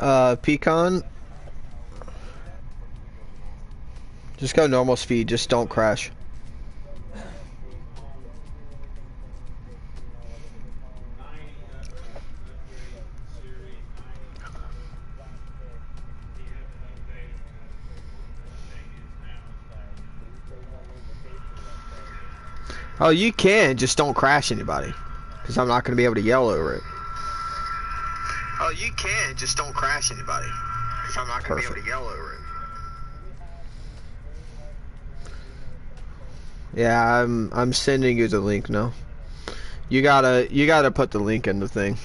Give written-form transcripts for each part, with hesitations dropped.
Pecan. Just go normal speed, just don't crash. Oh, you can, just don't crash anybody. Because I'm not going to be able to yell over it. Oh, you can, just don't crash anybody. Because I'm not going to be able to yell over it. Yeah, I'm sending you the link now. You gotta put the link in the thing.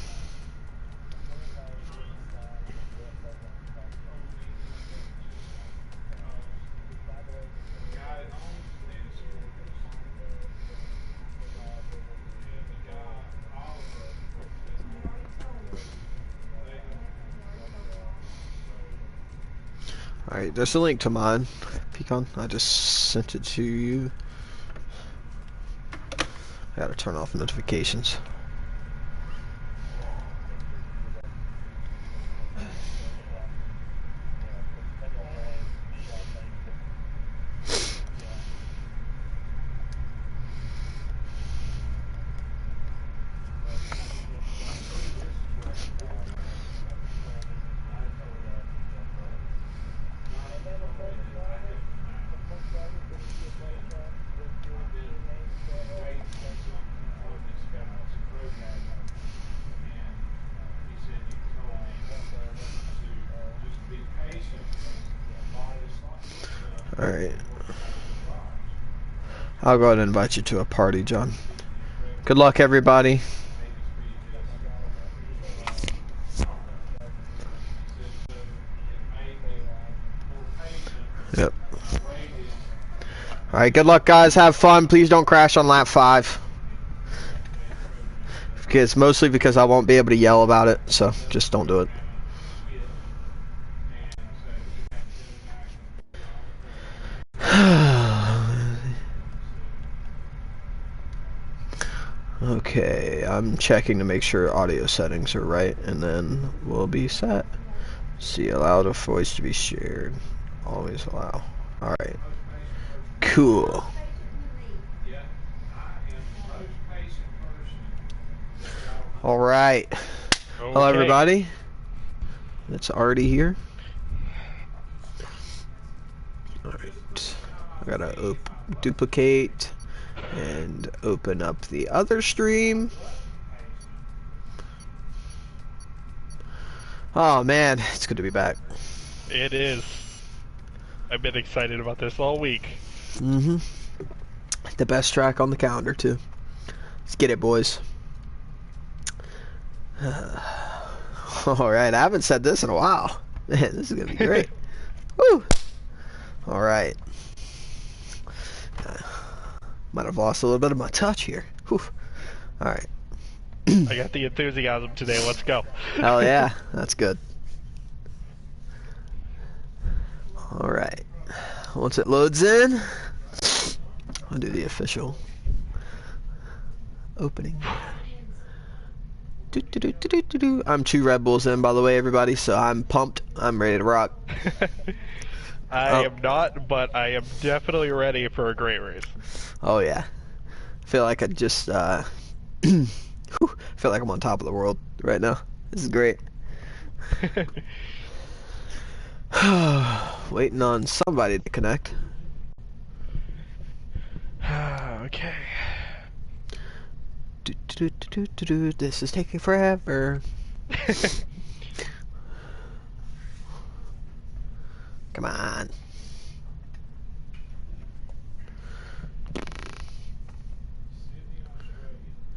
Alright, there's a link to mine, Pecan. I just sent it to you. I gotta turn off notifications. Alright. I'll go ahead and invite you to a party, John. Good luck, everybody. Yep. Alright, good luck, guys. Have fun. Please don't crash on lap 5. Mostly because I won't be able to yell about it, so just don't do it. Okay, I'm checking to make sure audio settings are right, and then we'll be set. See, allow the voice to be shared. Always allow. Alright. Cool. Alright. Okay. Hello, everybody. It's already here. Alright. I gotta duplicate and open up the other stream. Oh man, it's good to be back. It is. I've been excited about this all week. Mm-hmm. The best track on the calendar too. Let's get it, boys. Alright, I haven't said this in a while. Man, this is gonna be great. Woo! Alright. Might have lost a little bit of my touch here. Alright. I got the enthusiasm today, let's go. Hell yeah, that's good. Alright. Once it loads in, I'll do the official opening. I'm 2 Red Bulls in, by the way, everybody, so I'm pumped. I'm ready to rock. I am not, but I am definitely ready for a great race. Oh yeah. I feel like I just feel like I'm on top of the world right now. This is great. Waiting on somebody to connect. Okay. This is taking forever. Come on.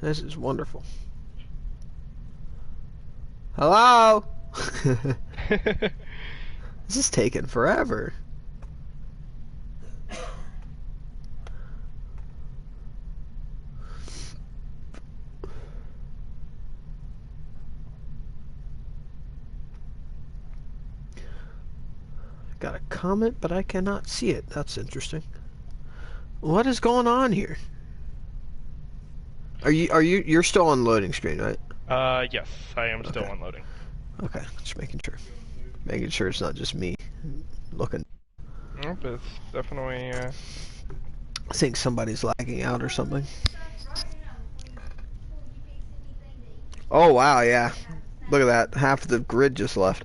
This is wonderful. Hello? This is taking forever. Got a comment, but I cannot see it. That's interesting. What is going on here? You're still on loading screen, right? Yes, I am still unloading. Okay, just making sure. Making sure it's not just me looking. Nope, it's definitely. I think somebody's lagging out or something. Oh wow, yeah. Look at that. Half of the grid just left.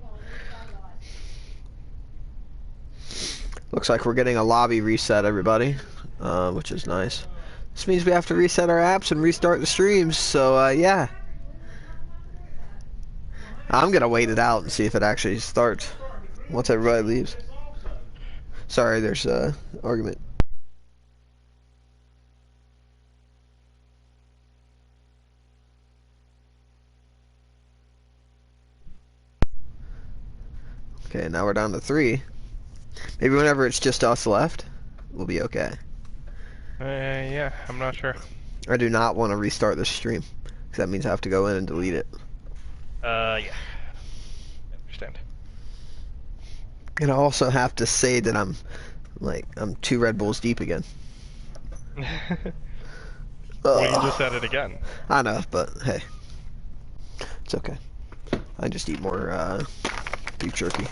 Looks like we're getting a lobby reset, everybody, which is nice. This means we have to reset our apps and restart the streams, so yeah. I'm gonna wait it out and see if it actually starts once everybody leaves. Sorry, there's a argument. Okay, now we're down to 3. Maybe whenever it's just us left, we'll be okay. Yeah, I'm not sure. I do not want to restart the stream, because that means I have to go in and delete it. Yeah. I understand. And I also have to say that I'm 2 Red Bulls deep again. Well, you just said it again. I know, but hey, it's okay. I just eat more beef jerky.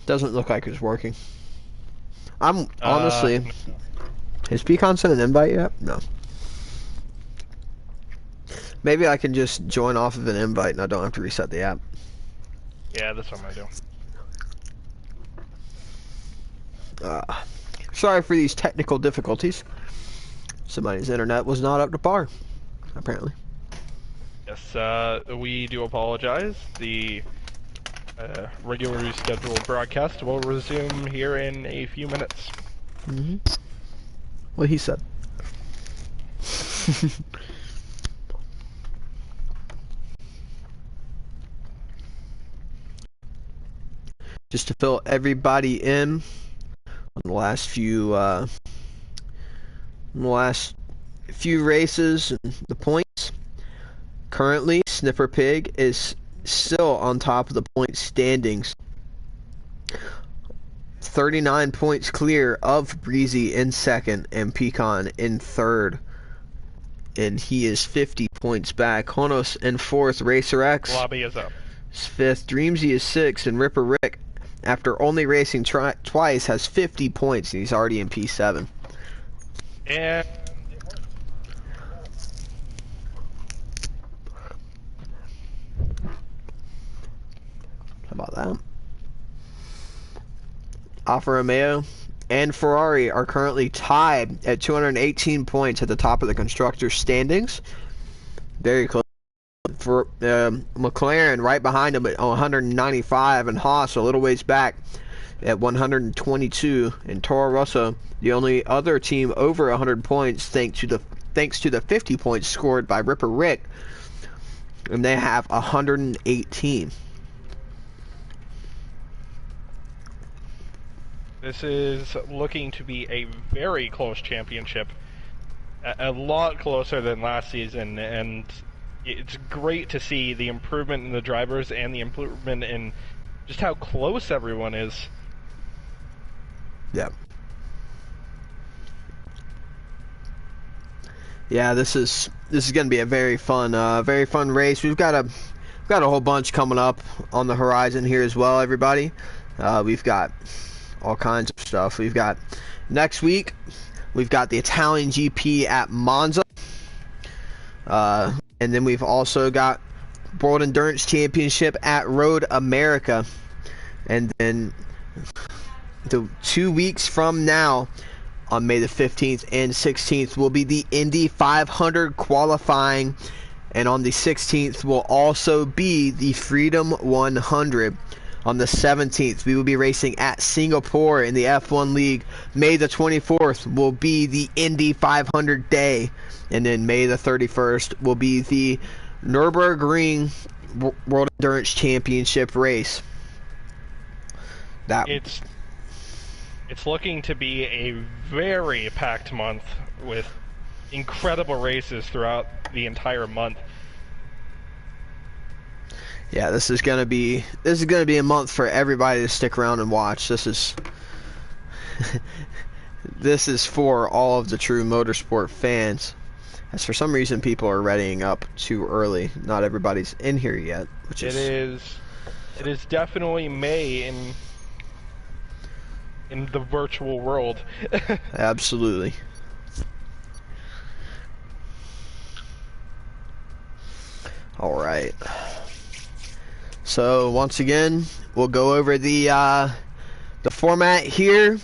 Doesn't look like it's working. I'm honestly. Has Pecan sent an invite yet? No. Maybe I can just join off of an invite and I don't have to reset the app. Yeah, that's what I'm gonna do. Sorry for these technical difficulties. Somebody's internet was not up to par, apparently. Yes, we do apologize. The regularly scheduled broadcast will resume here in a few minutes. Mm-hmm. What he said. Just to fill everybody in on the last few races and the points. Currently, Snipper Pig is still on top of the point standings. 39 points clear of Breezy in second and Pecan in third. And he is 50 points back. Honos in fourth. Racer X Lobby is up. is fifth. Dreamsy is sixth. And Ripper Rick, after only racing twice, has 50 points. And he's already in P7. And how about that? Alfa Romeo and Ferrari are currently tied at 218 points at the top of the constructors' standings. Very close. For McLaren right behind him at 195, and Haas a little ways back at 122, and Toro Rosso the only other team over 100 points thanks to the 50 points scored by Ripper Rick, and they have 118. this is looking to be a very close championship. A lot closer than last season, and it's great to see the improvement in the drivers and the improvement in just how close everyone is. Yeah. Yeah, this is going to be a very fun race. We've got a whole bunch coming up on the horizon here as well, everybody. We've got all kinds of stuff. We've got next week. We've got the Italian GP at Monza. And then we've also got World Endurance Championship at Road America. And then 2 weeks from now, on May the 15th and 16th, will be the Indy 500 qualifying. And on the 16th will also be the Freedom 100. On the 17th, we will be racing at Singapore in the F1 League. May the 24th will be the Indy 500 day. And then May the 31st will be the Nürburgring World Endurance Championship race. It's looking to be a very packed month with incredible races throughout the entire month. Yeah, this is gonna be a month for everybody to stick around and watch. This is This is for all of the true motorsport fans. As for some reason people are readying up too early. Not everybody's in here yet, which It is definitely May in the virtual world. Absolutely. All right. So once again, we'll go over the format here.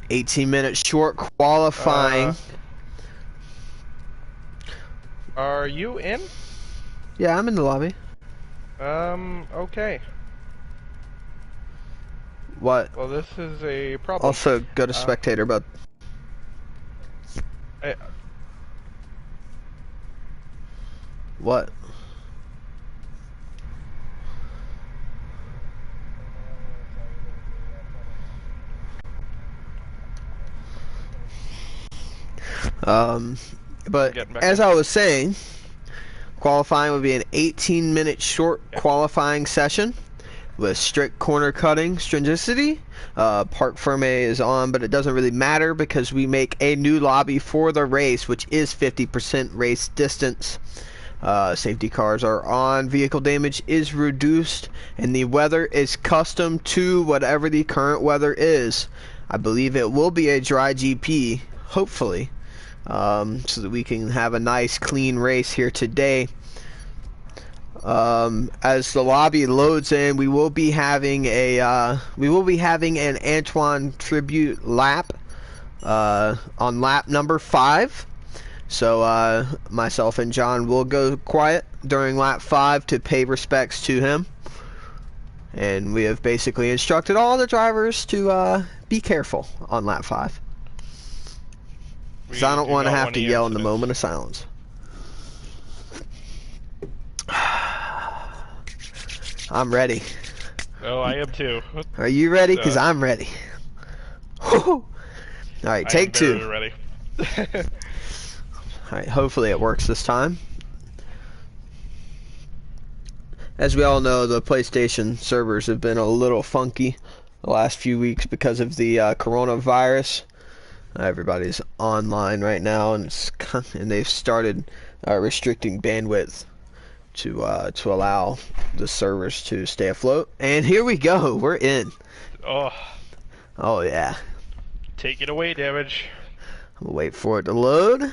18-minute short qualifying. Are you in? Yeah, I'm in the lobby. Okay. What? Well, this is a problem. Also, go to spectator, but what? But as I was saying, qualifying would be an 18-minute short qualifying session with strict corner cutting stringency. Parc Ferme is on, but it doesn't really matter because we make a new lobby for the race, which is 50% race distance. Safety cars are on, vehicle damage is reduced, and the weather is custom to whatever the current weather is. I believe it will be a dry GP, hopefully, so that we can have a nice clean race here today. As the lobby loads in, we will be having an Antoine tribute lap on lap number 5. So myself and John will go quiet during lap 5 to pay respects to him. And we have basically instructed all the drivers to be careful on lap 5. Because I don't want to have to yell in the moment of silence. I'm ready. Oh, I am too. Are you ready? Because I'm ready. All right, take 2. Ready. Alright, hopefully it works this time. As we all know, the PlayStation servers have been a little funky the last few weeks because of the coronavirus. Everybody's online right now, and they've started restricting bandwidth to allow the servers to stay afloat. And here we go, we're in. Oh yeah. Take it away, Damage. I'm gonna wait for it to load.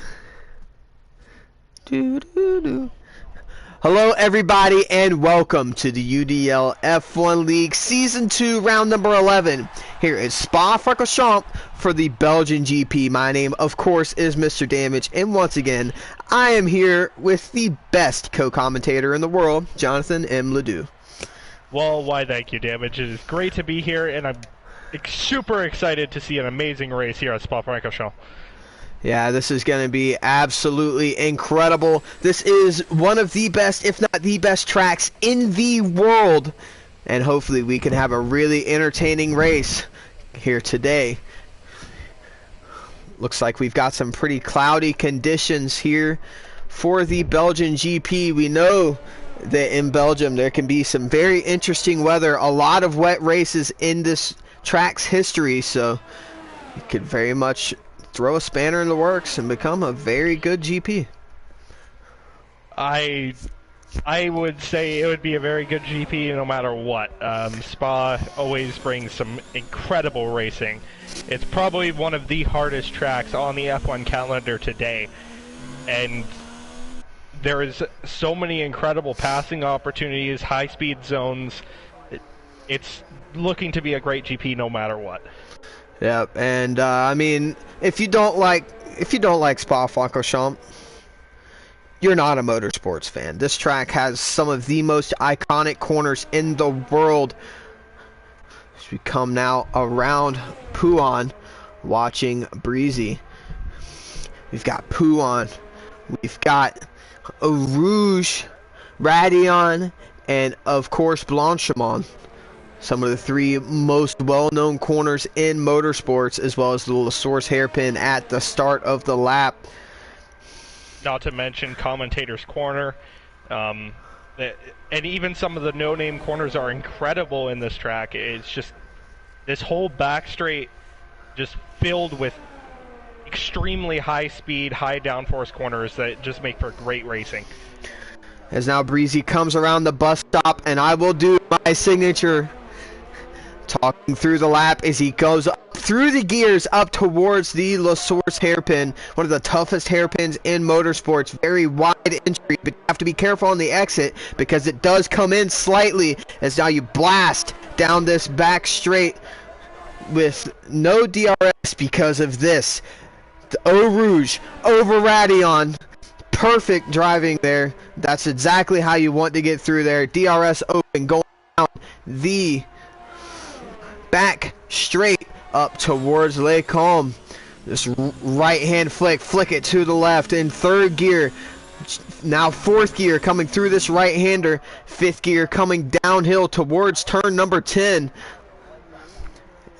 Hello everybody and welcome to the UDL F1 League Season 2 round number 11 here at Spa-Francorchamps for the Belgian GP. My name of course is Mr. Damage, and once again I am here with the best co-commentator in the world, Jonathan M. Ledoux. Well, why thank you, Damage. It is great to be here, and I'm super excited to see an amazing race here at Spa-Francorchamps. Yeah, this is going to be absolutely incredible. This is one of the best, if not the best tracks in the world. And hopefully we can have a really entertaining race here today. Looks like we've got some pretty cloudy conditions here for the Belgian GP. We know that in Belgium there can be some very interesting weather. A lot of wet races in this track's history, so it could very much throw a spanner in the works and become a very good GP. I would say it would be a very good GP no matter what. Spa always brings some incredible racing. It's probably one of the hardest tracks on the F1 calendar today, and there is so many incredible passing opportunities, high-speed zones. It's looking to be a great GP no matter what. Yeah, and I mean, if you don't like Spa-Francorchamps, you're not a motorsports fan. This track has some of the most iconic corners in the world. As we come now around Pouan, watching Breezy. We've got Pouan, we've got Eau Rouge, Raidillon, and of course Blanchimont. Some of the 3 most well-known corners in motorsports, as well as the La Source hairpin at the start of the lap. Not to mention Commentator's Corner. And even some of the no-name corners are incredible in this track. It's just, this whole back straight just filled with extremely high speed, high downforce corners that just make for great racing. As now Breezy comes around the bus stop, and I will do my signature. Talking through the lap as he goes up through the gears up towards the La Source hairpin, one of the toughest hairpins in motorsports. Very wide entry, but you have to be careful on the exit because it does come in slightly as now you blast down this back straight with no DRS because of this. The Eau Rouge over Radion. Perfect driving there. That's exactly how you want to get through there. DRS open, going down the back straight up towards Les Combes. This right hand flick it to the left in third gear. Now fourth gear coming through this right hander. Fifth gear coming downhill towards turn number 10.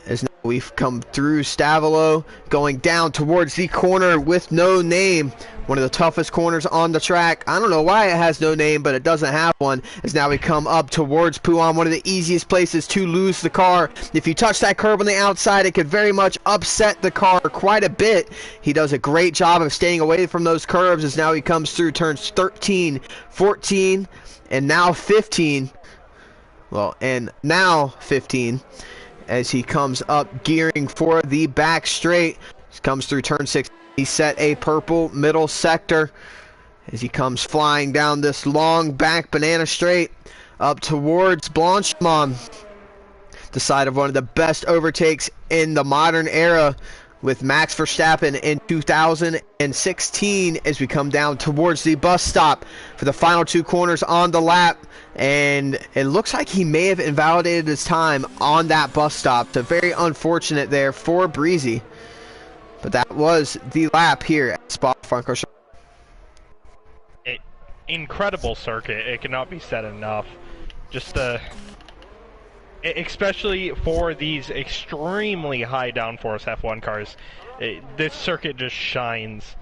As now we've come through Stavelo, going down towards the corner with no name. One of the toughest corners on the track. I don't know why it has no name, but it doesn't have one. As now we come up towards Pouhon, one of the easiest places to lose the car. If you touch that curb on the outside, it could very much upset the car quite a bit. He does a great job of staying away from those curves as now he comes through turns 13, 14, and now 15. Well, and now 15. As he comes up gearing for the back straight. He comes through turn 6. He set a purple middle sector as he comes flying down this long back banana straight up towards Blanchimont. The side of one of the best overtakes in the modern era with Max Verstappen in 2016 as we come down towards the bus stop for the final two corners on the lap. And it looks like he may have invalidated his time on that bus stop. So very unfortunate there for Breezy. But that was the lap here at Spa-Francorchamps. Incredible circuit. It cannot be said enough. Just especially for these extremely high downforce F1 cars, this circuit just shines.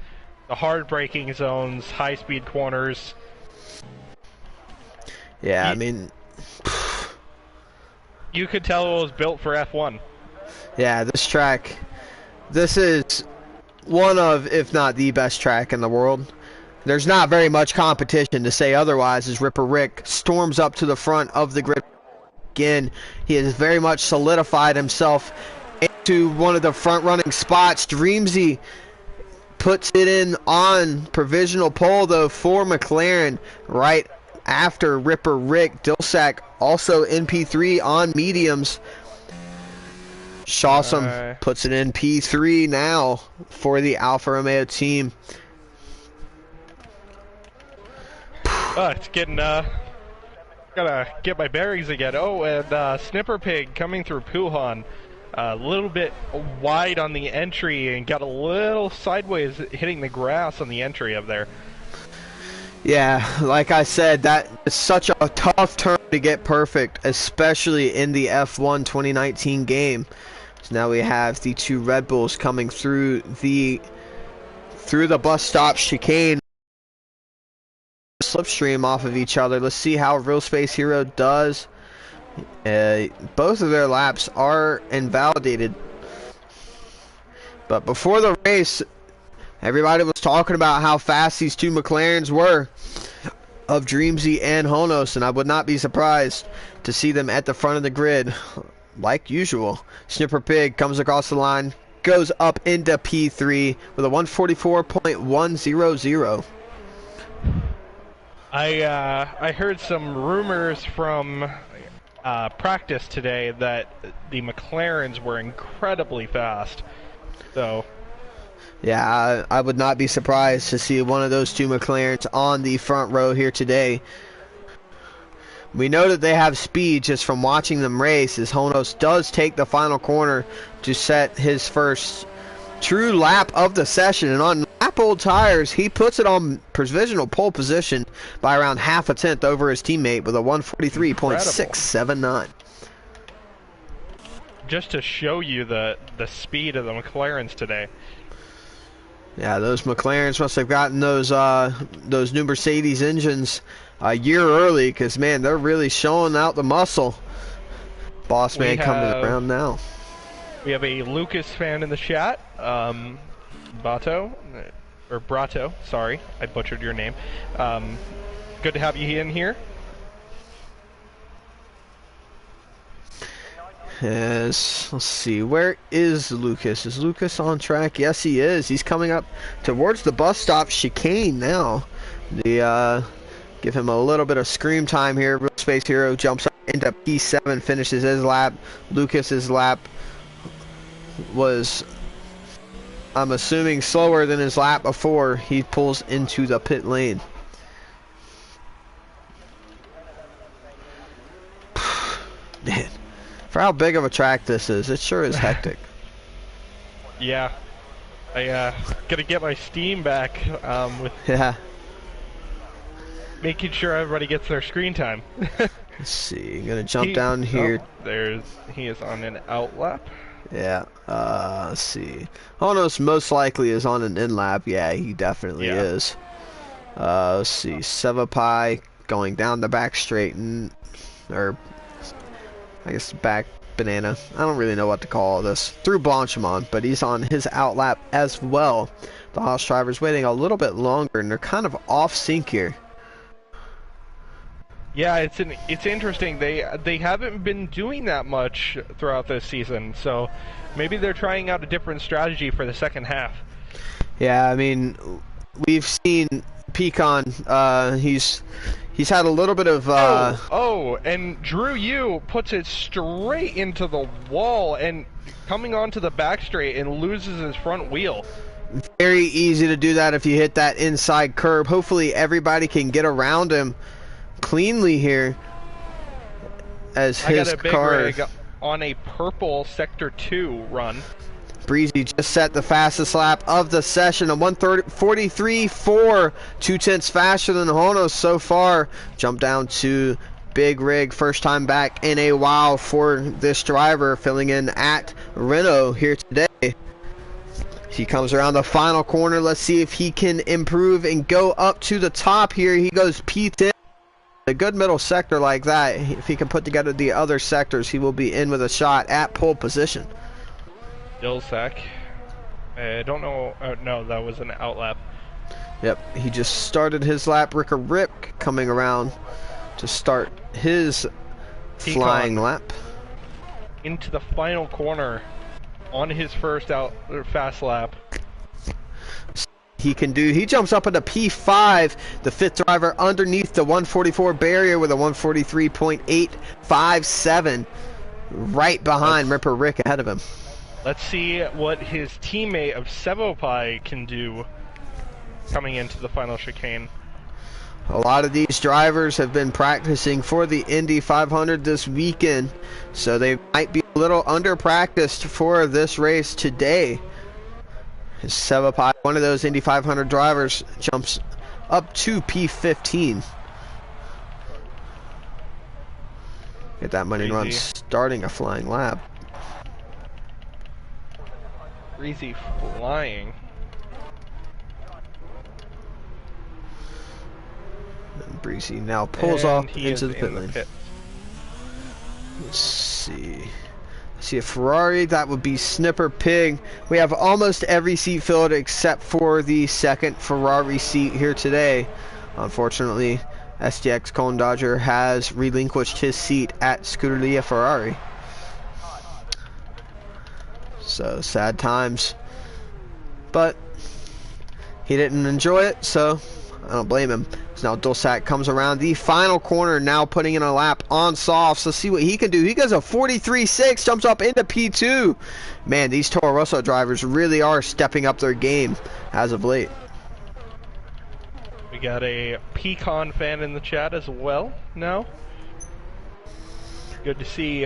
The hard braking zones, high speed corners. Yeah, I mean, you could tell it was built for F1. Yeah, this track. This is one of, if not the best track in the world. There's not very much competition to say otherwise as Ripper Rick storms up to the front of the grid again. He has very much solidified himself into one of the front-running spots. Dreamsy puts it in on provisional pole, though, for McLaren right after Ripper Rick. Dilsack also in P3 on mediums. Shawsome puts it in P3 now for the Alfa Romeo team. It's getting, gotta get my bearings again. Oh, and Snipper Pig coming through Pouhon. A little bit wide on the entry and got a little sideways hitting the grass on the entry up there. Yeah, like I said, that is such a tough turn to get perfect, especially in the F1 2019 game. So now we have the two Red Bulls coming through the bus stop chicane, slipstream off of each other. Let's see how Real Space Hero does. Both of their laps are invalidated. But before the race, everybody was talking about how fast these two McLarens were of Dreamsy and Honos, and I would not be surprised to see them at the front of the grid like usual. Snipper Pig comes across the line, goes up into P3 with a 144.100. I heard some rumors from practice today that the McLarens were incredibly fast. So yeah, I would not be surprised to see one of those two McLarens on the front row here today. We know that they have speed just from watching them race, as Honos does take the final corner to set his first true lap of the session. And on lap old tires, he puts it on provisional pole position by around half a tenth over his teammate with a 143.679. Just to show you the speed of the McLarens today. Yeah, those McLarens must have gotten those new Mercedes engines a year early, because man, they're really showing out the muscle. Boss man coming around now. We have a Lucas fan in the chat. Brato, sorry, I butchered your name. Good to have you in here. Yes, let's see, where is Lucas? Is Lucas on track? Yes, he is. He's coming up towards the bus stop chicane now. Give him a little bit of scream time here. Real Space Hero jumps up into P7, finishes his lap. Lucas's lap was, I'm assuming, slower than his lap before he pulls into the pit lane. Man, for how big of a track this is, it sure is hectic. Yeah, I gotta get my steam back with making sure everybody gets their screen time. Let's see, I'm gonna jump down here. Oh, he is on an out lap. Yeah, let's see. Honos most likely is on an in lap. Yeah, he definitely is. Let's see, Sevapai going down the back straight, or I guess back banana. I don't really know what to call this. Through Blanchimont, but he's on his out lap as well. The Haas driver's waiting a little bit longer, and they're kind of off sync here. Yeah, it's interesting. They haven't been doing that much throughout this season, so maybe they're trying out a different strategy for the second half. Yeah, I mean, we've seen Pecan. He's had a little bit of and Drew Yu puts it straight into the wall and coming onto the back straight and loses his front wheel. Very easy to do that if you hit that inside curb. Hopefully everybody can get around him cleanly here, as his car rig on a purple sector 2 run. Breezy just set the fastest lap of the session, a 1:43.4, 2/10 faster than Honos so far. Jump down to big rig, first time back in a while for this driver, filling in at Renault here today. He comes around the final corner. Let's see if he can improve and go up to the top here. He goes P10. A good middle sector like that, if he can put together the other sectors, he will be in with a shot at pole position. Dilsack. I don't know. No, that was an outlap. Yep, he just started his lap. Ricker Rip coming around to start his flying lap. Into the final corner on his first fast lap. He jumps up into P5, the fifth driver underneath the 144 barrier with a 143.857, right behind Ripper Rick ahead of him. Let's see what his teammate of Sevopai can do coming into the final chicane. A lot of these drivers have been practicing for the Indy 500 this weekend, so they might be a little under-practiced for this race today. Sevapai, one of those Indy 500 drivers, jumps up to P15. Get that money run starting a flying lap. Breezy flying. And Breezy now pulls off into the pit lane. Let's see a Ferrari. That would be Snipper Pig. We have almost every seat filled except for the second Ferrari seat here today. Unfortunately, STX Cone Dodger has relinquished his seat at Scuderia Ferrari. So sad times, but he didn't enjoy it, so I don't blame him. So now Dulsac comes around the final corner, now putting in a lap on softs. Let's see what he can do. He goes a 43.6, jumps up into P2. Man, these Toro Rosso drivers really are stepping up their game as of late. We got a Pecan fan in the chat as well now. Good to see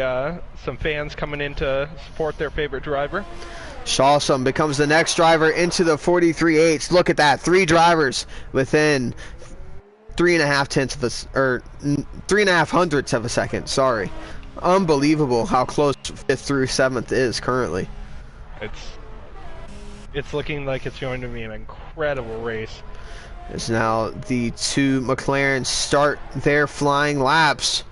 some fans coming in to support their favorite driver. Shawsome becomes the next driver into the 43.8. Look at that, 3 drivers within 3.5 hundredths of a second. Sorry, unbelievable how close 5th through 7th is currently. It's looking like it's going to be an incredible race. As now the 2 McLarens start their flying laps.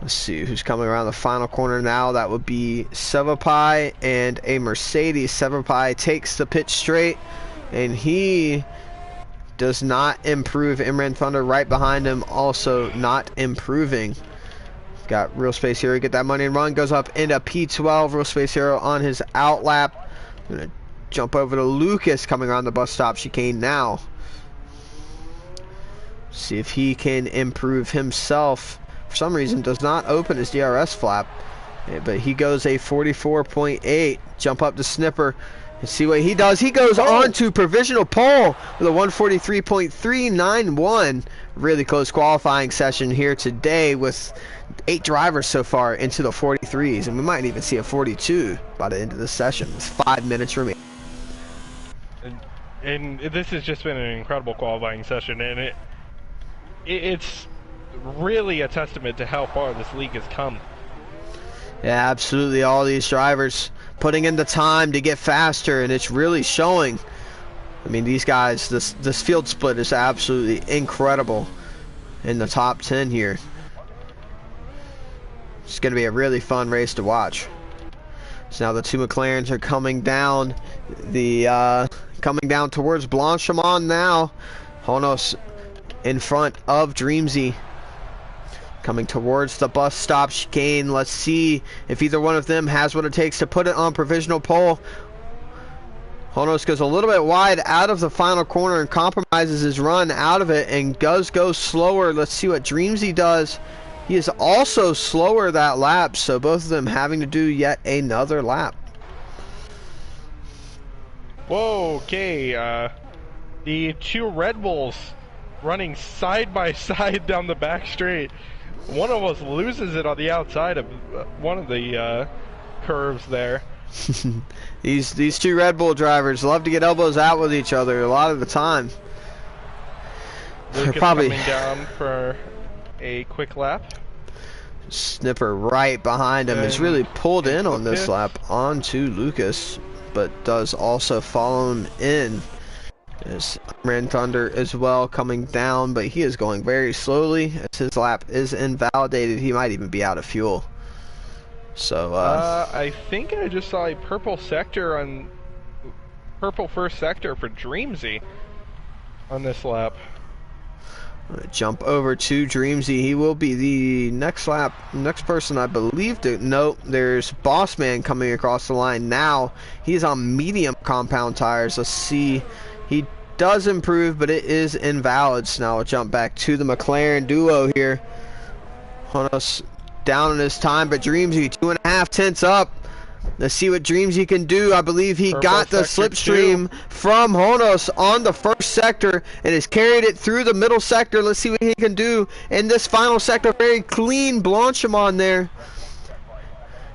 Let's see who's coming around the final corner now. That would be Sevapai and a Mercedes. Sevapai takes the pit straight, and he does not improve. Imran Thunder right behind him, also not improving. Got Real Space Hero, get that money and run. Goes up into P12. Real Space Hero on his out lap. Gonna jump over to Lucas coming around the bus stop chicane now. See if he can improve himself. For some reason does not open his DRS flap, but he goes a 44.8. Jump up to Snipper and see what he does. He goes on to provisional pole with a 143.391. Really close qualifying session here today with 8 drivers so far into the 43s, and we might even see a 42 by the end of the session with 5 minutes remaining. And this has just been an incredible qualifying session, and it's really a testament to how far this league has come. Yeah, absolutely. All these drivers putting in the time to get faster, and it's really showing. I mean, these guys, this field split is absolutely incredible in the top 10 here. It's going to be a really fun race to watch. So now the 2 McLarens are coming down towards Blanchimont now. Honos in front of Dreamsy. Coming towards the bus stop chicane. Let's see if either one of them has what it takes to put it on provisional pole. Honos goes a little bit wide out of the final corner and compromises his run out of it and does go slower. Let's see what Dreamsy does. He is also slower that lap, so both of them having to do yet another lap. Whoa, okay, the 2 Red Bulls running side by side down the back straight. One of us loses it on the outside of one of the curves there. These 2 Red Bull drivers love to get elbows out with each other a lot of the time. Lucas probably coming down for a quick lap. Snipper right behind him is really pulled in on this lap onto Lucas, but does also follow him in. There's Ran Thunder as well coming down, but he is going very slowly as his lap is invalidated. He might even be out of fuel. So I think I just saw a purple sector on purple first sector for Dreamsy on this lap. Jump over to Dreamsy. He will be the next person I believe to. Nope, there's Bossman coming across the line now. He's on medium compound tires. Let's see. He does improve, but it is invalid. So now we'll jump back to the McLaren duo here. Honos down in his time, but Dreamsy 2.5 tenths up. Let's see what Dreamsy can do. I believe he got the slipstream from Honos on the first sector and has carried it through the middle sector. Let's see what he can do in this final sector. Very clean Blanchimont there.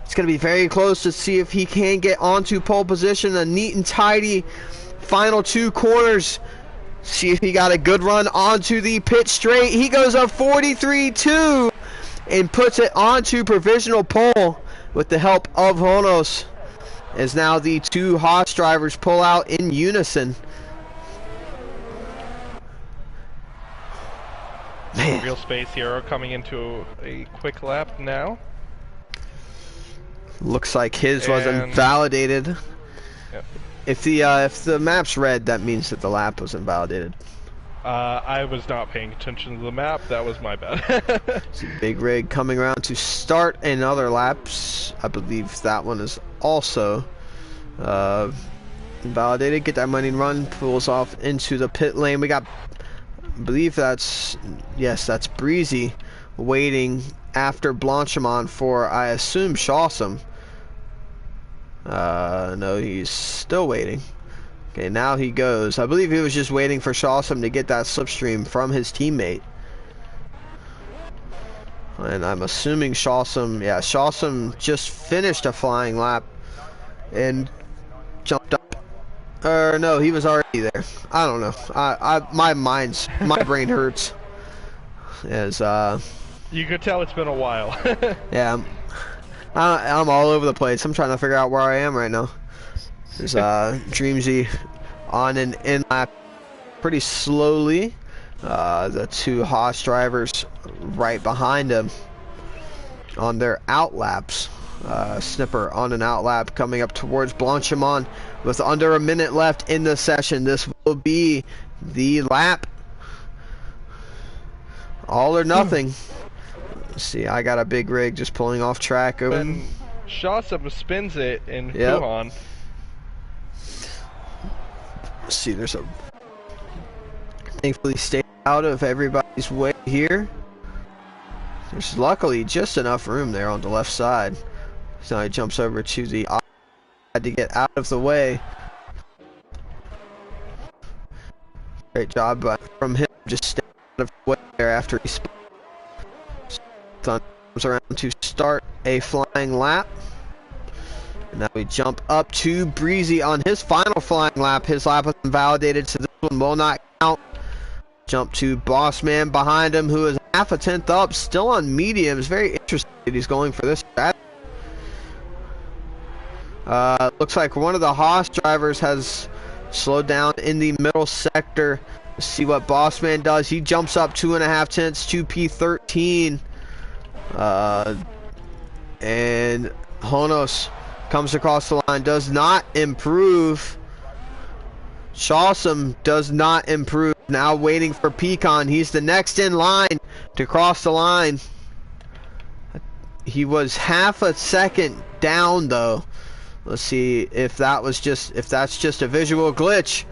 It's going to be very close to see if he can get onto pole position. A neat and tidy final 2 corners. See if he got a good run onto the pit straight. He goes up 43.2 and puts it onto provisional pole with the help of Honos, as now the 2 Haas drivers pull out in unison. Man. Real Space Hero coming into a quick lap now. Looks like his was invalidated. Yep. If the map's red, that means that the lap was invalidated. I was not paying attention to the map. That was my bad. See Big Rig coming around to start another laps. I believe that one is also invalidated. Get that money and run. Pulls off into the pit lane. We got, I believe that's Breezy waiting after Blanchimont for, I assume, Shawsome. No, he's still waiting. Okay, now he goes. I believe he was just waiting for Shawsome to get that slipstream from his teammate. And I'm assuming Shawsome just finished a flying lap and jumped up. Or no, he was already there. I don't know. My brain hurts. As you could tell it's been a while. Yeah, I'm all over the place. I'm trying to figure out where I am right now. There's Dreamsy on an in lap pretty slowly. The 2 Haas drivers right behind him. on their outlaps. Snipper on an outlap coming up towards Blanchimont with under a minute left in the session. This will be the lap. All or nothing. Let's see, I got a big rig just pulling off track. Then Shawsome spins it in Yep. Wuhan. Let's see, there's a... Thankfully stayed out of everybody's way here. There's luckily just enough room there on the left side. So he jumps over to the side to get out of the way. Great job from him, just staying out of the way there after he comes around to start a flying lap. And now we jump up to Breezy on his final flying lap. His lap was invalidated, so this one will not count. Jump to Bossman behind him, who is half a tenth up, still on mediums. Very interesting that he's going for this strategy. Looks like one of the Haas drivers has slowed down in the middle sector. Let's see what Bossman does. He jumps up 2.5 tenths to P13. And Honos comes across the line, does not improve. Shawsome does not improve. Now waiting for Pecan. He's the next in line to cross the line. He was half a second down though. Let's see if that's just a visual glitch,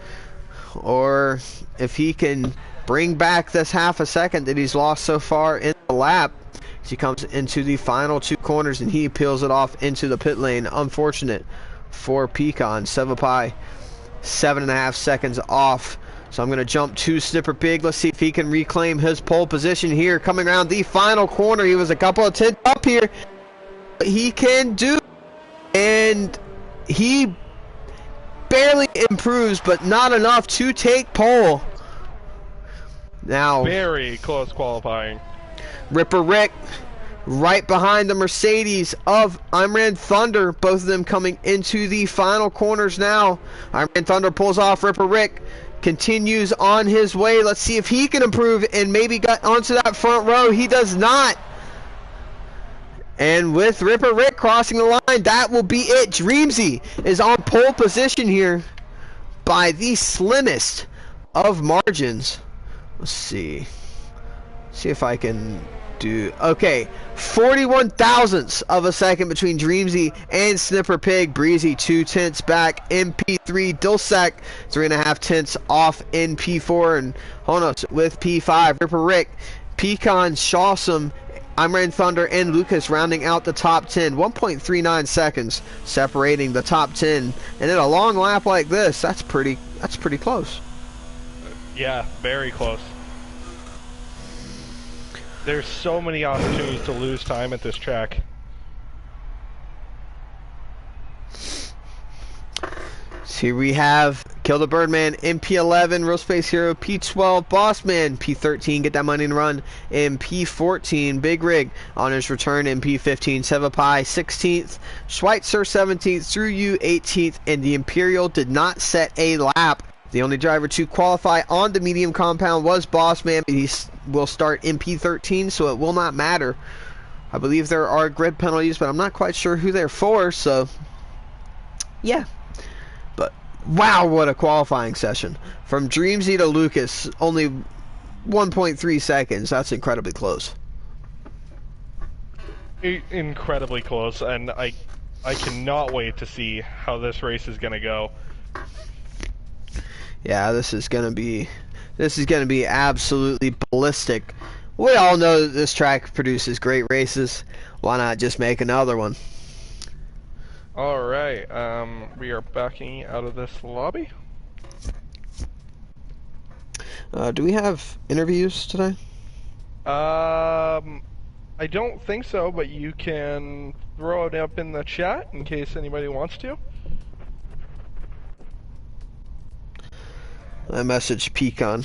or if he can bring back this half a second that he's lost so far in the lap. As he comes into the final two corners and he peels it off into the pit lane. Unfortunate for Pecan. Sevapai 7.5 seconds off. So I'm going to jump to Snipper Pig. Let's see if he can reclaim his pole position here. Coming around the final corner. He was a couple of tenths up here. He can do, and he barely improves, but not enough to take pole. Now, Very close qualifying. Ripper Rick right behind the Mercedes of Imran Thunder. Both of them coming into the final corners now. Imran Thunder pulls off Ripper Rick. Continues on his way. Let's see if he can improve and maybe get onto that front row. He does not. And with Ripper Rick crossing the line, that will be it. Dreamsy is on pole position here by the slimmest of margins. Let's see. See if I can do... Okay, 41 thousandths of a second between Dreamsy and Snipper Pig. Breezy 2 tenths back in P3. Dulsac 3.5 tenths off in P4. And Honos with P5. Ripper Rick, Pecan, Shawsome, Imran Thunder, and Lucas rounding out the top 10. 1.39 seconds separating the top 10. And in a long lap like this, that's pretty close. Yeah, very close. There's so many opportunities to lose time at this track. So here we have Kill the Birdman in P11, Real Space Hero P12, Bossman P13, Get That Money and Run in P14, Big Rig on his return in P15, Sevapai 16th, Schweitzer 17th, Through You 18th, and the Imperial did not set a lap. The only driver to qualify on the medium compound was Bossman, but he will start in P13, so it will not matter. I believe there are grid penalties, but I'm not quite sure who they're for, so yeah. But wow, what a qualifying session. From Dreamsy to Lucas, only 1.3 seconds. That's incredibly close. Incredibly close, and I cannot wait to see how this race is going to go. Yeah, this is gonna be absolutely ballistic. We all know that this track produces great races. Why not just make another one? Alright, we are backing out of this lobby. Do we have interviews today? I don't think so, but you can throw it up in the chat in case anybody wants to. I messaged Pecan.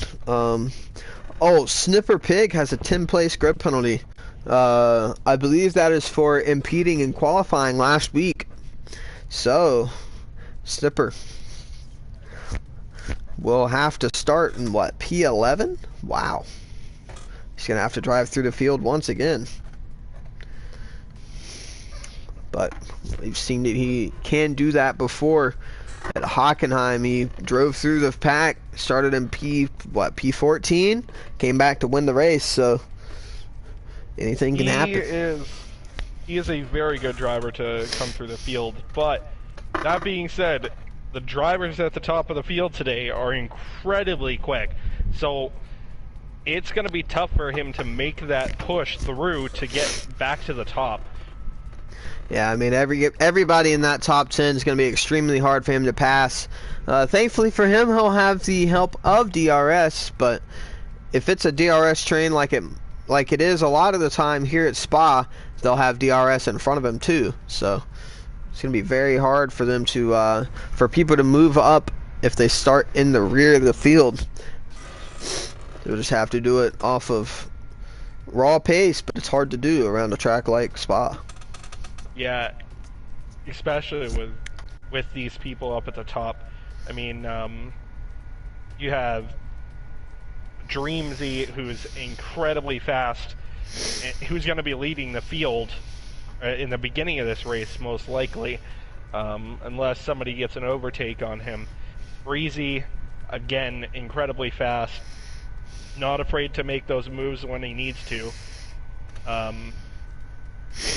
Oh, Snipper Pig has a 10-place grid penalty. I believe that is for impeding in qualifying last week. So, Snipper will have to start in what, P11? Wow. He's going to have to drive through the field once again. but we've seen that he can do that before. At Hockenheim, he drove through the pack, started in P14, came back to win the race, so anything can happen. He is a very good driver to come through the field, but that being said, the drivers at the top of the field today are incredibly quick, so it's going to be tough for him to make that push through to get back to the top. Yeah, I mean, everybody in that top 10 is going to be extremely hard for him to pass. Thankfully for him, he'll have the help of DRS, but if it's a DRS train like it is a lot of the time here at Spa, they'll have DRS in front of him too. So it's going to be very hard for them to for people to move up if they start in the rear of the field. They'll just have to do it off of raw pace, but it's hard to do around a track like Spa. Yeah, especially with these people up at the top. I mean, you have Dreamsy, who's incredibly fast, who's going to be leading the field in the beginning of this race, most likely, unless somebody gets an overtake on him. Breezy, again, incredibly fast, not afraid to make those moves when he needs to.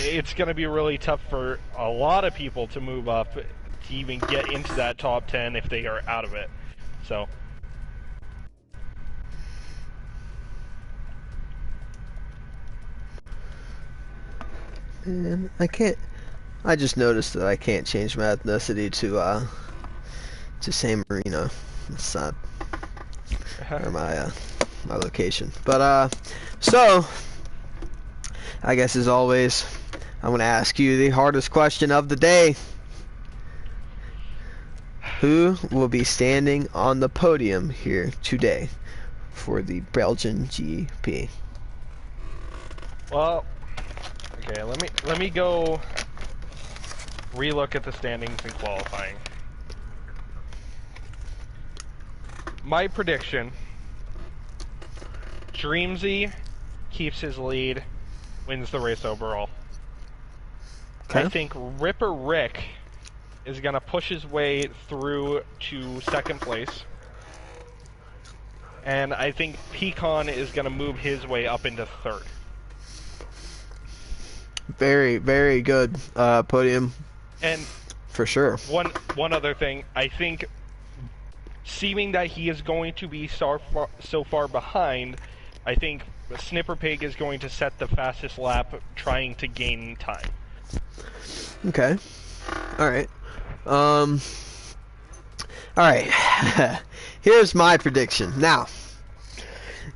It's going to be really tough for a lot of people to move up to even get into that top 10 if they are out of it. So and I just noticed that I can't change my ethnicity to San Marino. It's not or my location. But so I guess as always, I'm going to ask you the hardest question of the day. Who will be standing on the podium here today for the Belgian GP? Well, okay, let me go relook at the standings in qualifying. My prediction, Dreamsy keeps his lead, wins the race overall. Okay. I think Ripper Rick is going to push his way through to second place. And I think Pecan is going to move his way up into third. Very, very good podium. And for sure. One other thing, I think, seeming that he is going to be so far behind, I think Snipper Pig is going to set the fastest lap trying to gain time. Okay. Alright. Alright. Here's my prediction. Now,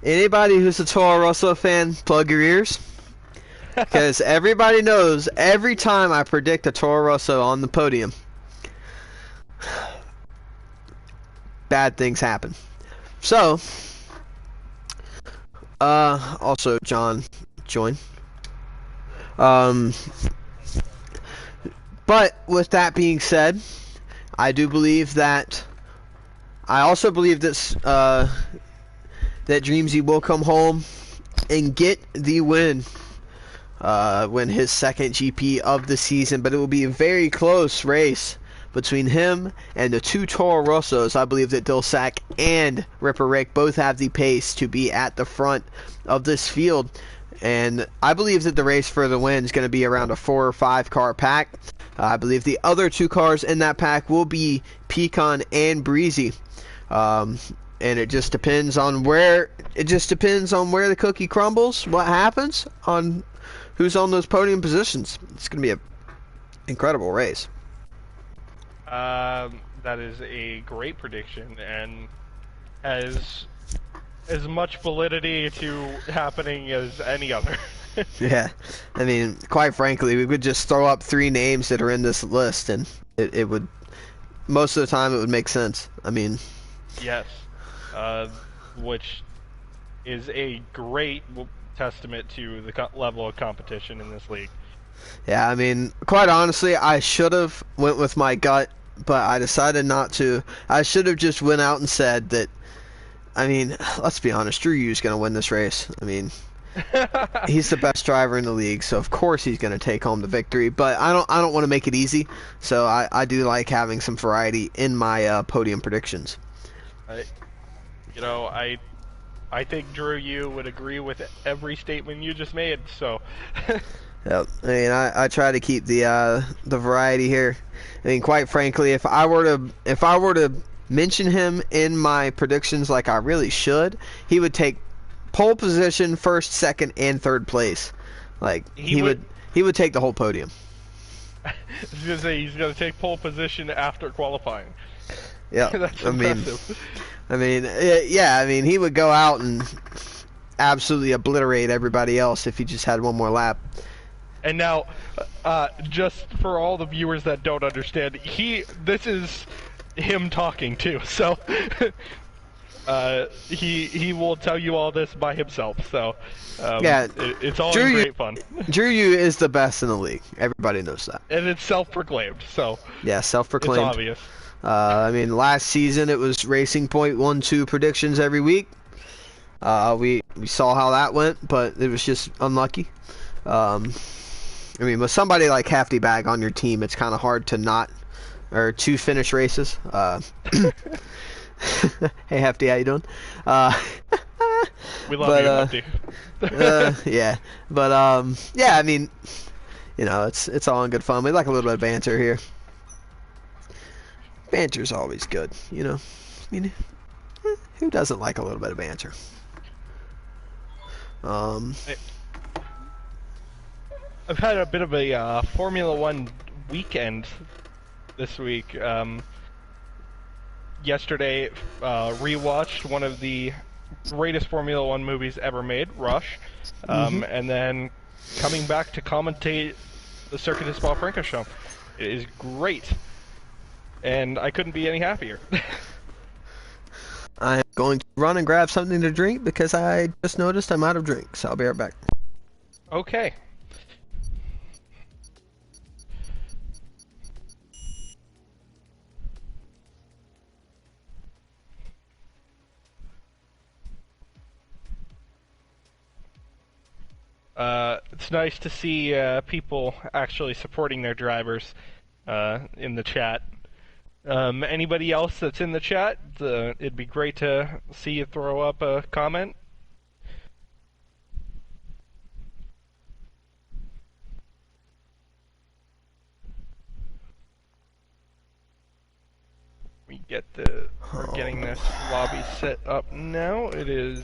anybody who's a Toro Rosso fan, plug your ears. Because everybody knows every time I predict a Toro Rosso on the podium, bad things happen. So, also John, join. But with that being said, I also believe that that Dreamsy will come home and get the win his second GP of the season, but it will be a very close race between him and the two Toro Rossos. I believe that Dilsack and Ripper Rick both have the pace to be at the front of this field, and I believe that the race for the win is going to be around a 4 or 5 car pack. I believe the other 2 cars in that pack will be Pecan and Breezy. And it just depends on where the cookie crumbles, what happens, on who's on those podium positions. It's going to be an incredible race. That is a great prediction and has as much validity to happening as any other. Yeah, I mean, quite frankly, we would just throw up 3 names that are in this list, and it would, most of the time, it would make sense. I mean, yes, which is a great testament to the level of competition in this league. Yeah, I mean, quite honestly, I should have went with my gut, but I decided not to. I should have just went out and said that, I mean, let's be honest, Drew Yu's going to win this race. I mean, He's the best driver in the league, so of course he's going to take home the victory. But I don't want to make it easy, so I do like having some variety in my podium predictions. You know, I think Drew, you would agree with every statement you just made. So. Yep. I mean, I try to keep the variety here. I mean, quite frankly, if I were to mention him in my predictions like I really should, he would take pole position, first, second, and third place. Like he would take the whole podium. I was gonna say he's gonna take pole position after qualifying. Yeah, That's impressive. I mean, yeah. I mean, he would go out and absolutely obliterate everybody else if he just had one more lap. And now, just for all the viewers that don't understand, this is him talking too. So, he will tell you all this by himself. So, yeah, it's all great fun. Drew Yu is the best in the league. Everybody knows that. And it's self-proclaimed. So, yeah, self-proclaimed. It's obvious. I mean, last season it was Racing Point 1-2 predictions every week. We saw how that went, but it was just unlucky. I mean, with somebody like Hefty Bag on your team, it's kind of hard to not, or to finish races. Hey Hefty, how you doing? We love you, Hefty. Yeah, but yeah, I mean, you know, it's all in good fun. We like a little bit of banter here. Banter's always good, you know. I mean, who doesn't like a little bit of banter? I've had a bit of a Formula One weekend this week. Yesterday, rewatched one of the greatest Formula One movies ever made, Rush, and then coming back to commentate the Circuit de Spa-Francorchamps. It is great, and I couldn't be any happier. I'm going to run and grab something to drink because I just noticed I'm out of drink, so I'll be right back. Okay. It's nice to see people actually supporting their drivers in the chat. Anybody else that's in the chat, it'd be great to see you throw up a comment. We're getting this lobby set up now. It is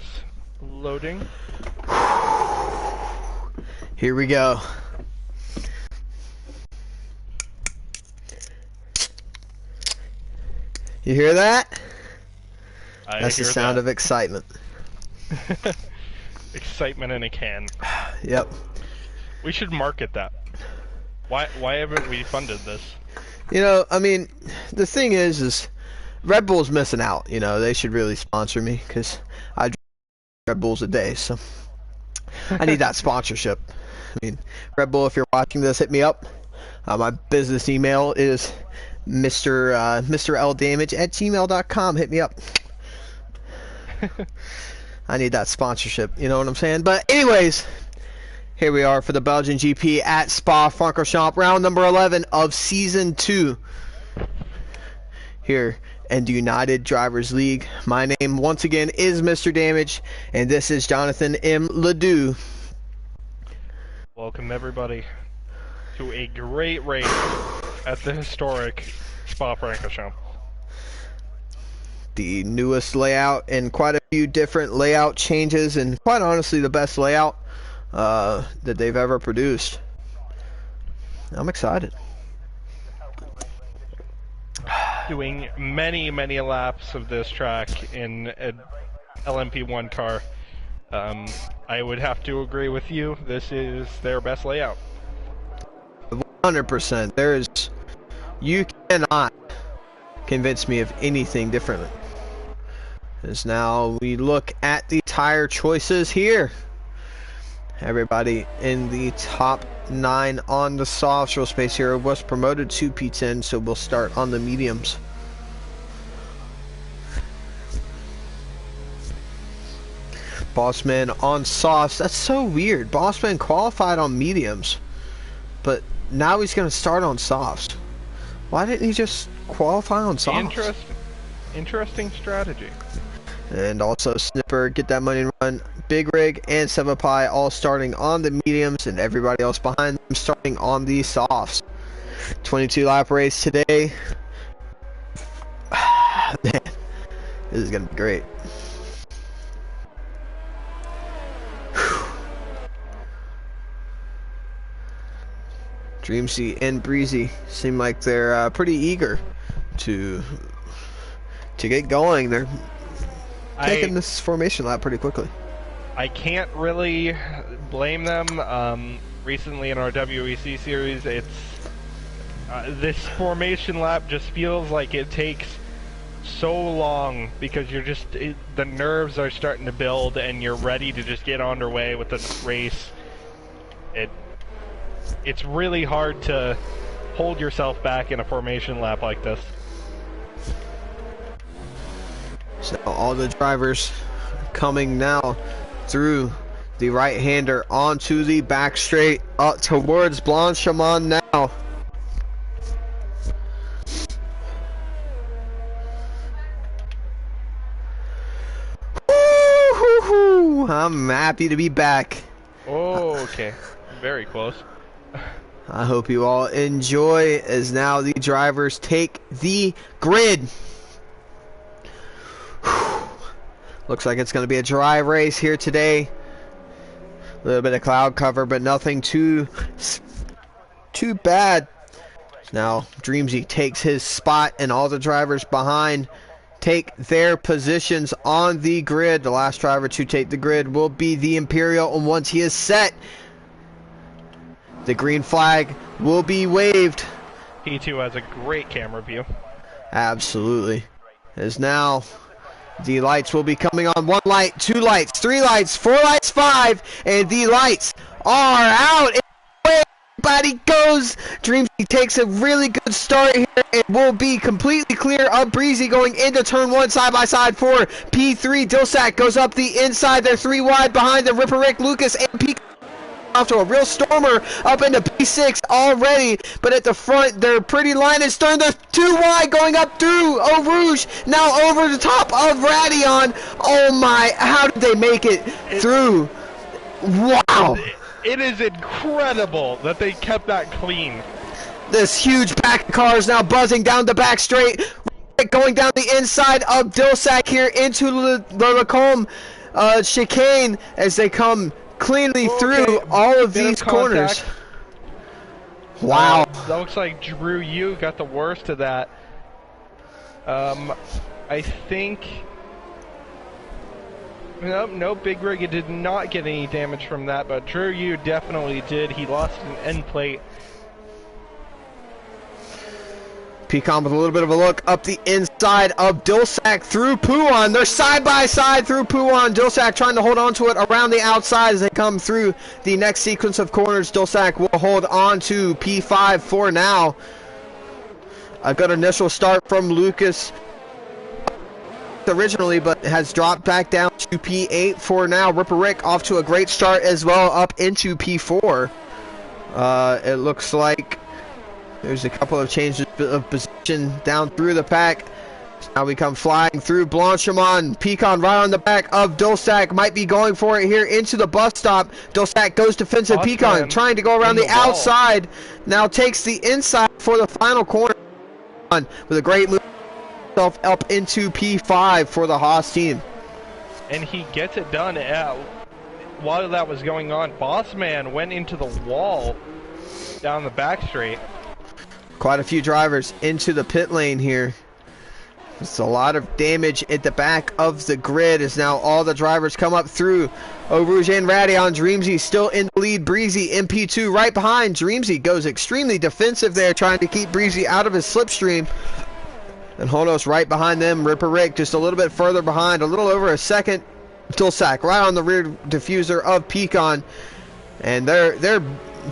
loading. Here we go. You hear that? That's the sound of excitement. Excitement in a can. Yep. We should market that. Why haven't we funded this? You know, I mean, the thing is Red Bull's missing out. You know, they should really sponsor me because I drink Red Bulls a day, so I need that sponsorship. I mean, Red Bull, if you're watching this, hit me up. My business email is mrldamage@gmail.com. Hit me up. I need that sponsorship, you know what I'm saying? But anyways, here we are for the Belgian GP at Spa-Francorchamps, round number 11 of Season 2. Here in the United Drivers League. My name, once again, is Mr. Damage, and this is Jonathan M. Ledoux. Welcome, everybody, to a great race at the historic Spa-Francorchamps. The newest layout and quite a few different layout changes, and quite honestly the best layout that they've ever produced. I'm excited. Doing many laps of this track in an LMP1 car. I would have to agree with you. This is their best layout. 100%. You cannot convince me of anything differently. As now we look at the tire choices here. Everybody in the top 9 on the soft roll space here was promoted to P10, so we'll start on the mediums. Bossman on softs. That's so weird. Bossman qualified on mediums, but now he's going to start on softs. Why didn't he just qualify on softs? Interesting strategy. And also Snipper, Get That Money Run, Big Rig, and Seven Pie all starting on the mediums, and everybody else behind them starting on the softs. 22 lap race today. Man, this is going to be great. Dreamsy and Breezy seem like they're pretty eager to get going. They're taking this formation lap pretty quickly. I can't really blame them. Recently in our WEC series, it's this formation lap just feels like it takes so long because you're just the nerves are starting to build and you're ready to just get underway with the race. It's really hard to hold yourself back in a formation lap like this. So all the drivers coming now through the right-hander onto the back straight up towards Blanchimont now. Woo-hoo-hoo. I'm happy to be back. Oh, okay. Very close. I hope you all enjoy as now the drivers take the grid. Looks like it's going to be a dry race here today. A little bit of cloud cover, but nothing too bad. Now Dreamsy takes his spot, and all the drivers behind take their positions on the grid. The last driver to take the grid will be the Imperial, and once he is set, the green flag will be waved. P2 has a great camera view. Absolutely. As now the lights will be coming on. 1 light, 2 lights, 3 lights, 4 lights, 5, and the lights are out. Everybody goes. Dreamsy takes a really good start here. It will be completely clear of Breezy going into turn 1 side by side for P3. Dilsack goes up the inside. They're 3 wide behind the Ripper Rick, Lucas, and P off to a real stormer up into P6 already, but at the front they're pretty line and stern. They're 2 wide going up through Eau Rouge, now over the top of Radion. Oh my, how did they make it through? Wow, it is incredible that they kept that clean. This huge pack of cars now buzzing down the back straight, going down the inside of Dilsack here into the Lacombe chicane as they come cleanly through all of these corners. Wow. That looks like Drew Yu got the worst of that. I think... No, Big Rig did not get any damage from that, but Drew Yu definitely did. He lost an end plate. Pecan with a little bit of a look up the inside of Dilsack through Puan. They're side by side through Puan. Dilsack trying to hold on to it around the outside as they come through the next sequence of corners. Dilsack will hold on to P5 for now. A good initial start from Lucas originally, but has dropped back down to P8 for now. Ripper Rick off to a great start as well, up into P4. It looks like there's a couple of changes of position down through the pack. Now we come flying through Blanchimont. Pecan right on the back of Dilsack. Might be going for it here into the bus stop. Dilsack goes defensive. Pecan trying to go around the outside. Now takes the inside for the final corner. With a great move up into P5 for the Haas team. And he gets it done. While that was going on, Bossman went into the wall down the back straight. Quite a few drivers into the pit lane here. It's a lot of damage at the back of the grid as now all the drivers come up through Eau Rouge and Radion. Dreamsy still in the lead. Breezy in P2 right behind. Dreamsy goes extremely defensive there, trying to keep Breezy out of his slipstream. And Honos right behind them. Ripper Rick just a little bit further behind, a little over a second. Dilsack right on the rear diffuser of Pecan. And they're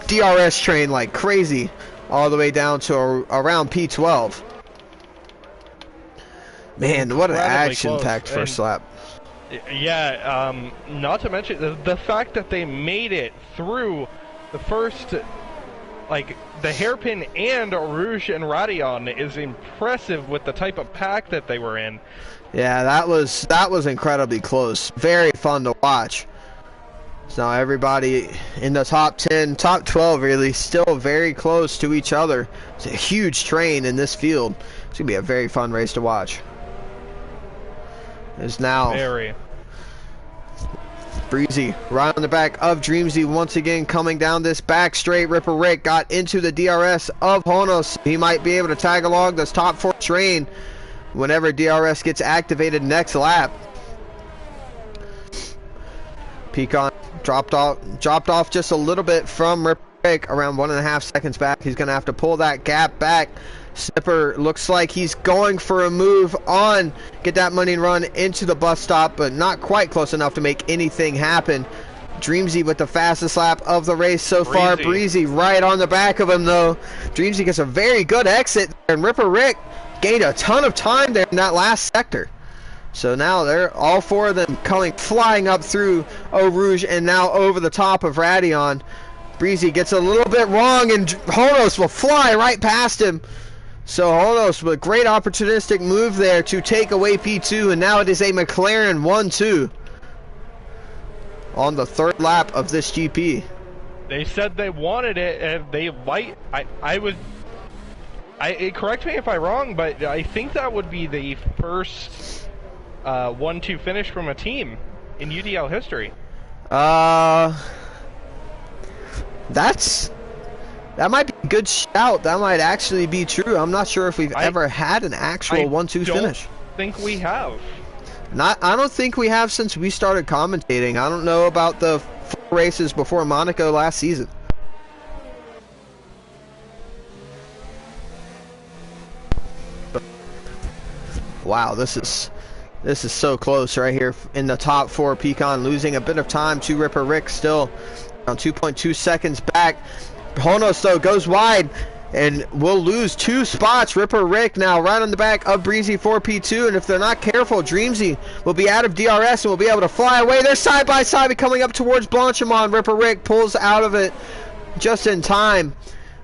DRS train like crazy all the way down to around P12. Man, what an action-packed first lap. Yeah, not to mention the fact that they made it through the first, like, the hairpin and Rouge and Radion is impressive with the type of pack that they were in. Yeah, that was incredibly close. Very fun to watch. So now everybody in the top 10, top 12 really, still very close to each other. It's a huge train in this field. It's going to be a very fun race to watch. Is now very Breezy right on the back of Dreamsy once again, coming down this back straight. Ripper Rick got into the DRS of Honos. He might be able to tag along this top 4 train whenever DRS gets activated next lap. Pecan dropped off just a little bit from Ripper Rick, around 1.5 seconds back. He's gonna have to pull that gap back. Snipper looks like he's going for a move on, get that money and run into the bus stop, but not quite close enough to make anything happen. Dreamsy with the fastest lap of the race so far. Breezy right on the back of him though. Dreamsy gets a very good exit, and Ripper Rick gained a ton of time there in that last sector. So now they're all 4 of them coming flying up through Eau Rouge and now over the top of Radion. Breezy gets a little bit wrong and Honos will fly right past him. So Honos with a great opportunistic move there to take away P2, and now it is a McLaren 1-2 on the 3rd lap of this GP. They said they wanted it, and they might. Correct me if I'm wrong, but I think that would be the first 1-2 finish from a team in UDL history. That might be a good shout. That might actually be true. I'm not sure if we've ever had an actual 1-2 finish. I think we have. I don't think we have since we started commentating. I don't know about the 4 races before Monaco last season. Wow, this is so close right here in the top 4. Pecan losing a bit of time to Ripper Rick, still around 2.2 seconds back. Honos though goes wide and will lose 2 spots. Ripper Rick now right on the back of Breezy for P2, and if they're not careful, Dreamsy will be out of DRS and will be able to fly away. They're side by side coming up towards Blanchimont. Ripper Rick pulls out of it just in time.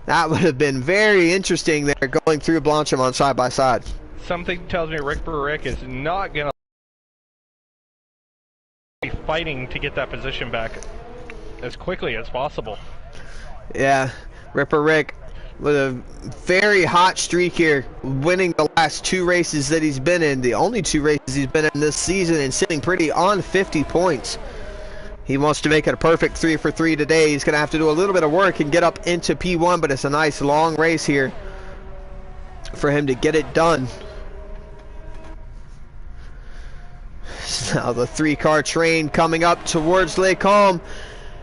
That would have been very interesting there, going through Blanchimont side by side. Something tells me Ripper Rick is not gonna be fighting to get that position back as quickly as possible. Yeah, Ripper Rick with a very hot streak here, winning the last 2 races that he's been in, the only 2 races he's been in this season, and sitting pretty on 50 points. He wants to make it a perfect 3 for 3 today. He's going to have to do a little bit of work and get up into P1, but it's a nice long race here for him to get it done. Now the 3-car train coming up towards Lake Holm.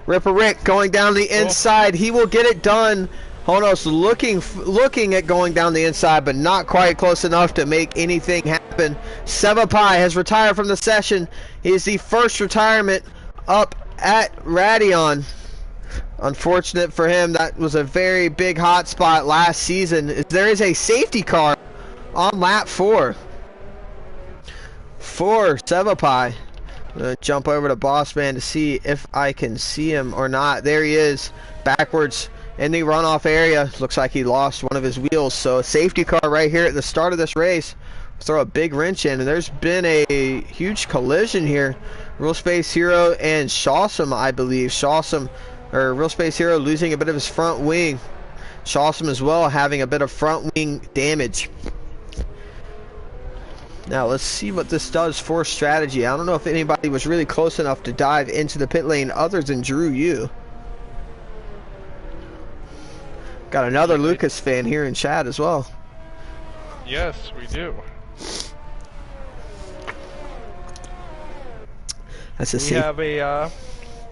Ripper Rick going down the inside. He will get it done. Honos looking at going down the inside, but not quite close enough to make anything happen. Sevapai has retired from the session. He is the first retirement up at Radion. Unfortunate for him. That was a very big hot spot last season. There is a safety car on lap 4 for Sevapai. I'm going to jump over to Bossman to see if I can see him or not. There he is, backwards in the runoff area. Looks like he lost one of his wheels, so a safety car right here at the start of this race. Throw a big wrench in, and there's been a huge collision here. Real Space Hero and Shawsome, I believe. Real Space Hero losing a bit of his front wing. Shawsome as well having a bit of front wing damage. Now let's see what this does for strategy. I don't know if anybody was really close enough to dive into the pit lane other than Drew Yu. Got another Lucas fan here in chat as well. Yes, we do. That's a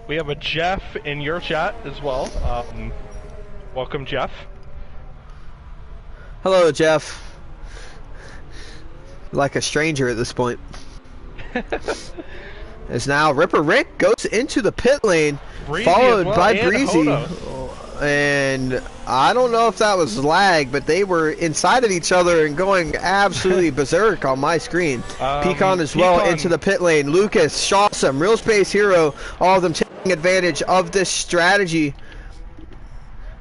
we have a Jeff in your chat as well. Welcome, Jeff. Hello, Jeff. Like a stranger at this point. As now Ripper Rick goes into the pit lane, followed by Breezy. and I don't know if that was lag, but they were inside of each other and going absolutely berserk on my screen. Pecan as well into the pit lane. Lucas, Shawsome, Real Space Hero, all of them taking advantage of this strategy.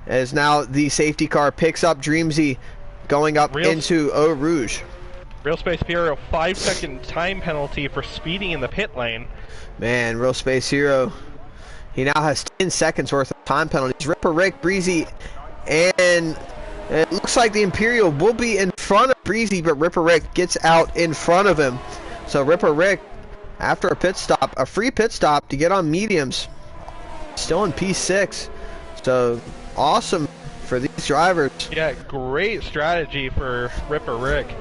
As now the safety car picks up Dreamsy going up into Eau Rouge. Real Space Hero, 5-second time penalty for speeding in the pit lane. Man, Real Space Hero, he now has 10 seconds worth of time penalties. Ripper Rick, Breezy, and it looks like the Imperial will be in front of Breezy, but Ripper Rick gets out in front of him. So Ripper Rick, after a pit stop, a free pit stop to get on mediums, still in P6. So awesome for these drivers. Yeah, great strategy for Ripper Rick.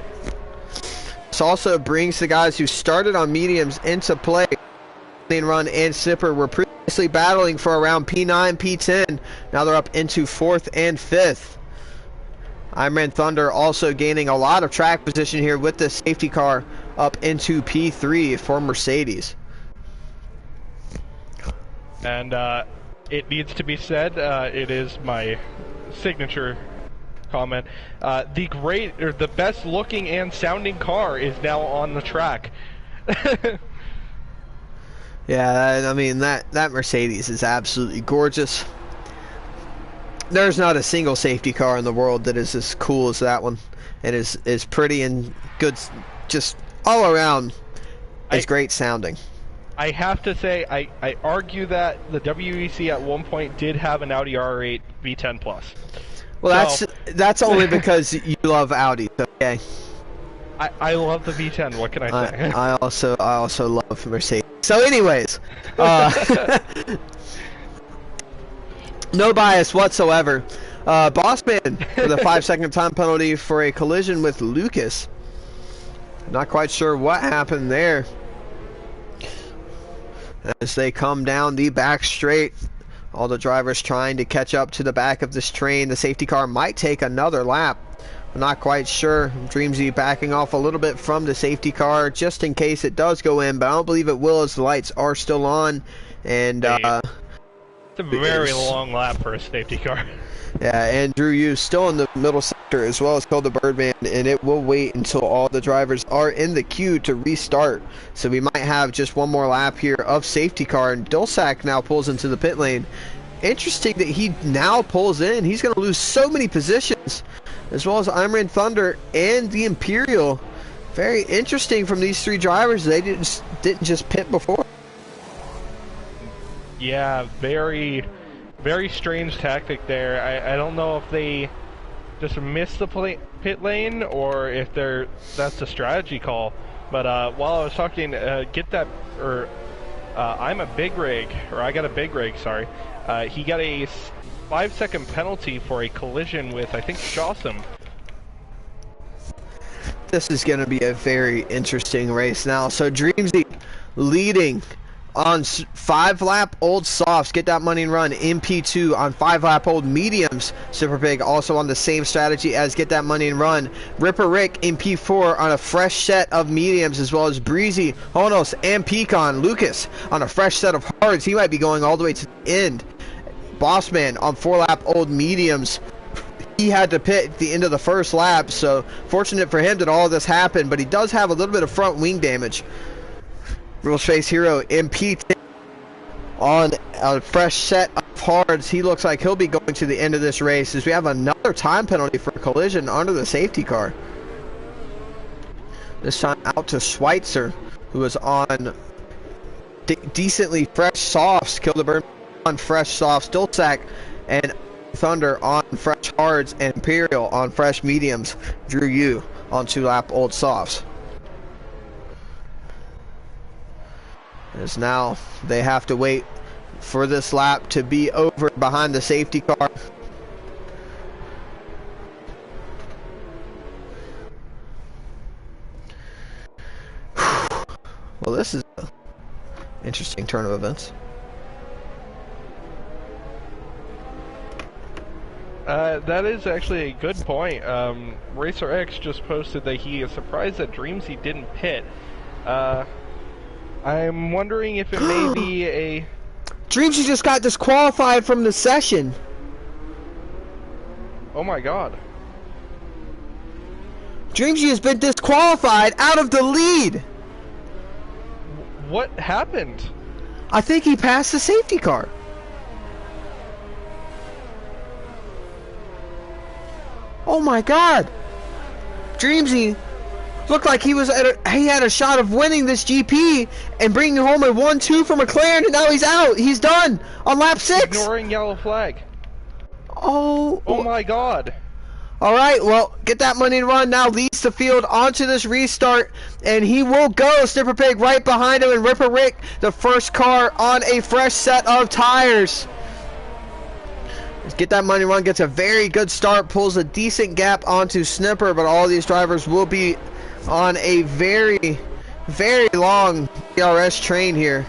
This also brings the guys who started on mediums into play. Run and Sipper were previously battling for around P9, P10. Now they're up into 4th and 5th. Iron Thunder also gaining a lot of track position here with the safety car up into P3 for Mercedes. And it needs to be said, it is my signature comment. The best looking and sounding car is now on the track. Yeah, I mean that Mercedes is absolutely gorgeous. There's not a single safety car in the world that is as cool as that one, and is pretty and good, just all around. It's great sounding. I have to say, I argue that the WEC at one point did have an Audi R8 V10 Plus. Well, so, that's only because you love Audi. Okay. I love the V10. What can I say? I also love Mercedes. So, anyways, no bias whatsoever. Bossman with a 5-second time penalty for a collision with Lucas. Not quite sure what happened there. As they come down the back straight, all the drivers trying to catch up to the back of this train. The safety car might take another lap. I'm not quite sure. Dreamsy backing off a little bit from the safety car just in case it does go in, but I don't believe it will as the lights are still on. And it's a very long lap for a safety car. Yeah, and Drew Yu still in the middle sector as well as Kill the Birdman, and it will wait until all the drivers are in the queue to restart. So we might have just one more lap here of safety car, and Dulsac now pulls into the pit lane. Interesting that he now pulls in. He's going to lose so many positions, as well as Iron Thunder and the Imperial. Very interesting from these three drivers. They didn't just pit before. Yeah, very strange tactic there. I don't know if they just missed the pit lane or if that's a strategy call. But while I was talking, I got a big rig, sorry. He got a 5-second penalty for a collision with, I think, Shawsome. This is going to be a very interesting race now. So Dreamsy leading on 5-lap old softs, get that money and run in P2 on 5-lap old mediums. Super Big also on the same strategy as get that money and run. Ripper Rick in P4 on a fresh set of mediums, as well as Breezy, Honos, and Pecan. Lucas on a fresh set of hards. He might be going all the way to the end. Bossman on 4-lap old mediums. He had to pit at the end of the first lap, so fortunate for him that all of this happened, but he does have a little bit of front wing damage. Real Space Hero in P10 on a fresh set of hards. He looks like he'll be going to the end of this race as we have another time penalty for a collision under the safety car. This time out to Schweitzer, who is on decently fresh softs. Kill the Burn on fresh softs. Dulsac and Thunder on fresh hards, and Imperial on fresh mediums. Drew Yu on 2-lap old softs. As now they have to wait for this lap to be over behind the safety car. Well, this is an interesting turn of events. That is actually a good point. Racer X just posted that he is surprised that Dreamsy didn't pit. I'm wondering if it may be a... Dreamsy just got disqualified from the session. Oh my god. Dreamsy has been disqualified out of the lead. What happened? I think he passed the safety car. Oh my god. Dreamsy looked like he had a shot of winning this GP and bringing home a 1-2 for McLaren, and now he's out. He's done on lap 6. Ignoring yellow flag. Oh my god. All right, well, get that money and run now leads the field onto this restart, and he will go. Snipper Pig right behind him, and Ripper Rick, the first car on a fresh set of tires. Let's get that money run, gets a very good start, pulls a decent gap onto Snipper, but all these drivers will be on a very, very long DRS train here,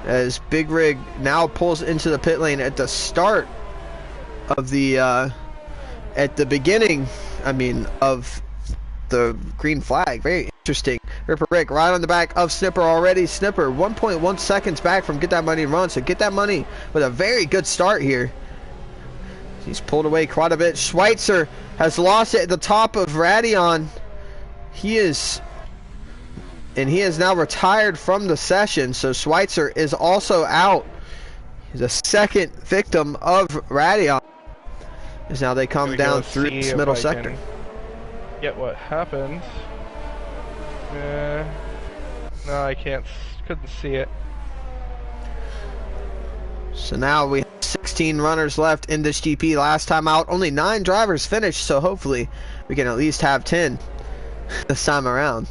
as Big Rig now pulls into the pit lane at the start of the at the beginning, of the green flag. Very interesting. Ripper Rick right on the back of Snipper already. Snipper 1.1 seconds back from Get That Money and Run, so Get That Money with a very good start here. He's pulled away quite a bit. Schweitzer has lost it at the top of Radion. He is now retired from the session, so Schweitzer is also out. He's a second victim of Radion. As now they come down through this middle sector. Get what happened. No, I couldn't see it. So now we have 16 runners left in this GP. Last time out, only 9 drivers finished, so hopefully we can at least have 10 this time around.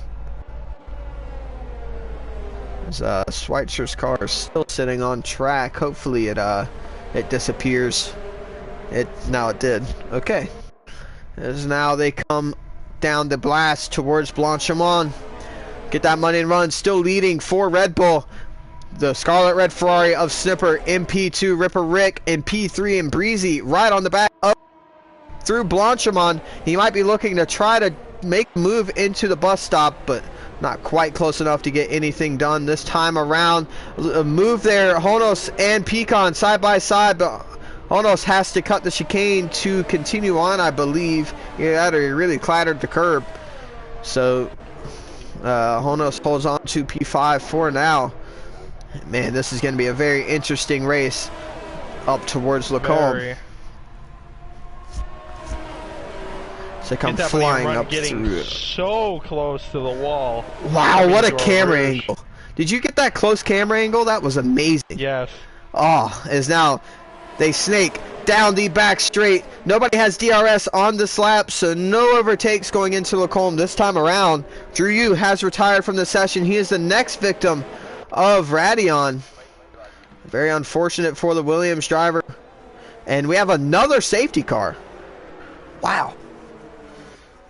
As Schweitzer's car is still sitting on track. Hopefully it disappears. Now it did. Okay. As now they come down the blast towards Blanchimont. Get That Money and Run still leading for Red Bull. The Scarlet Red Ferrari of Snipper in P2, Ripper Rick in P3, and Breezy right on the back up through Blanchimont. He might be looking to try to make a move into the bus stop, but not quite close enough to get anything done this time around. A move there, Honos and Pecan side by side, but Honos has to cut the chicane to continue on, I believe. He really clattered the curb. So Honos holds on to P5 for now. Man, this is going to be a very interesting race up towards Lacombe. So come flying up through. So close to the wall. Wow, what a camera angle. Did you get that close camera angle? That was amazing. Yes. Oh, as now they snake down the back straight. Nobody has DRS on this lap, so no overtakes going into Lacombe this time around. Drew Yu has retired from the session. He is the next victim of Radion. Very unfortunate for the Williams driver. And we have another safety car. Wow.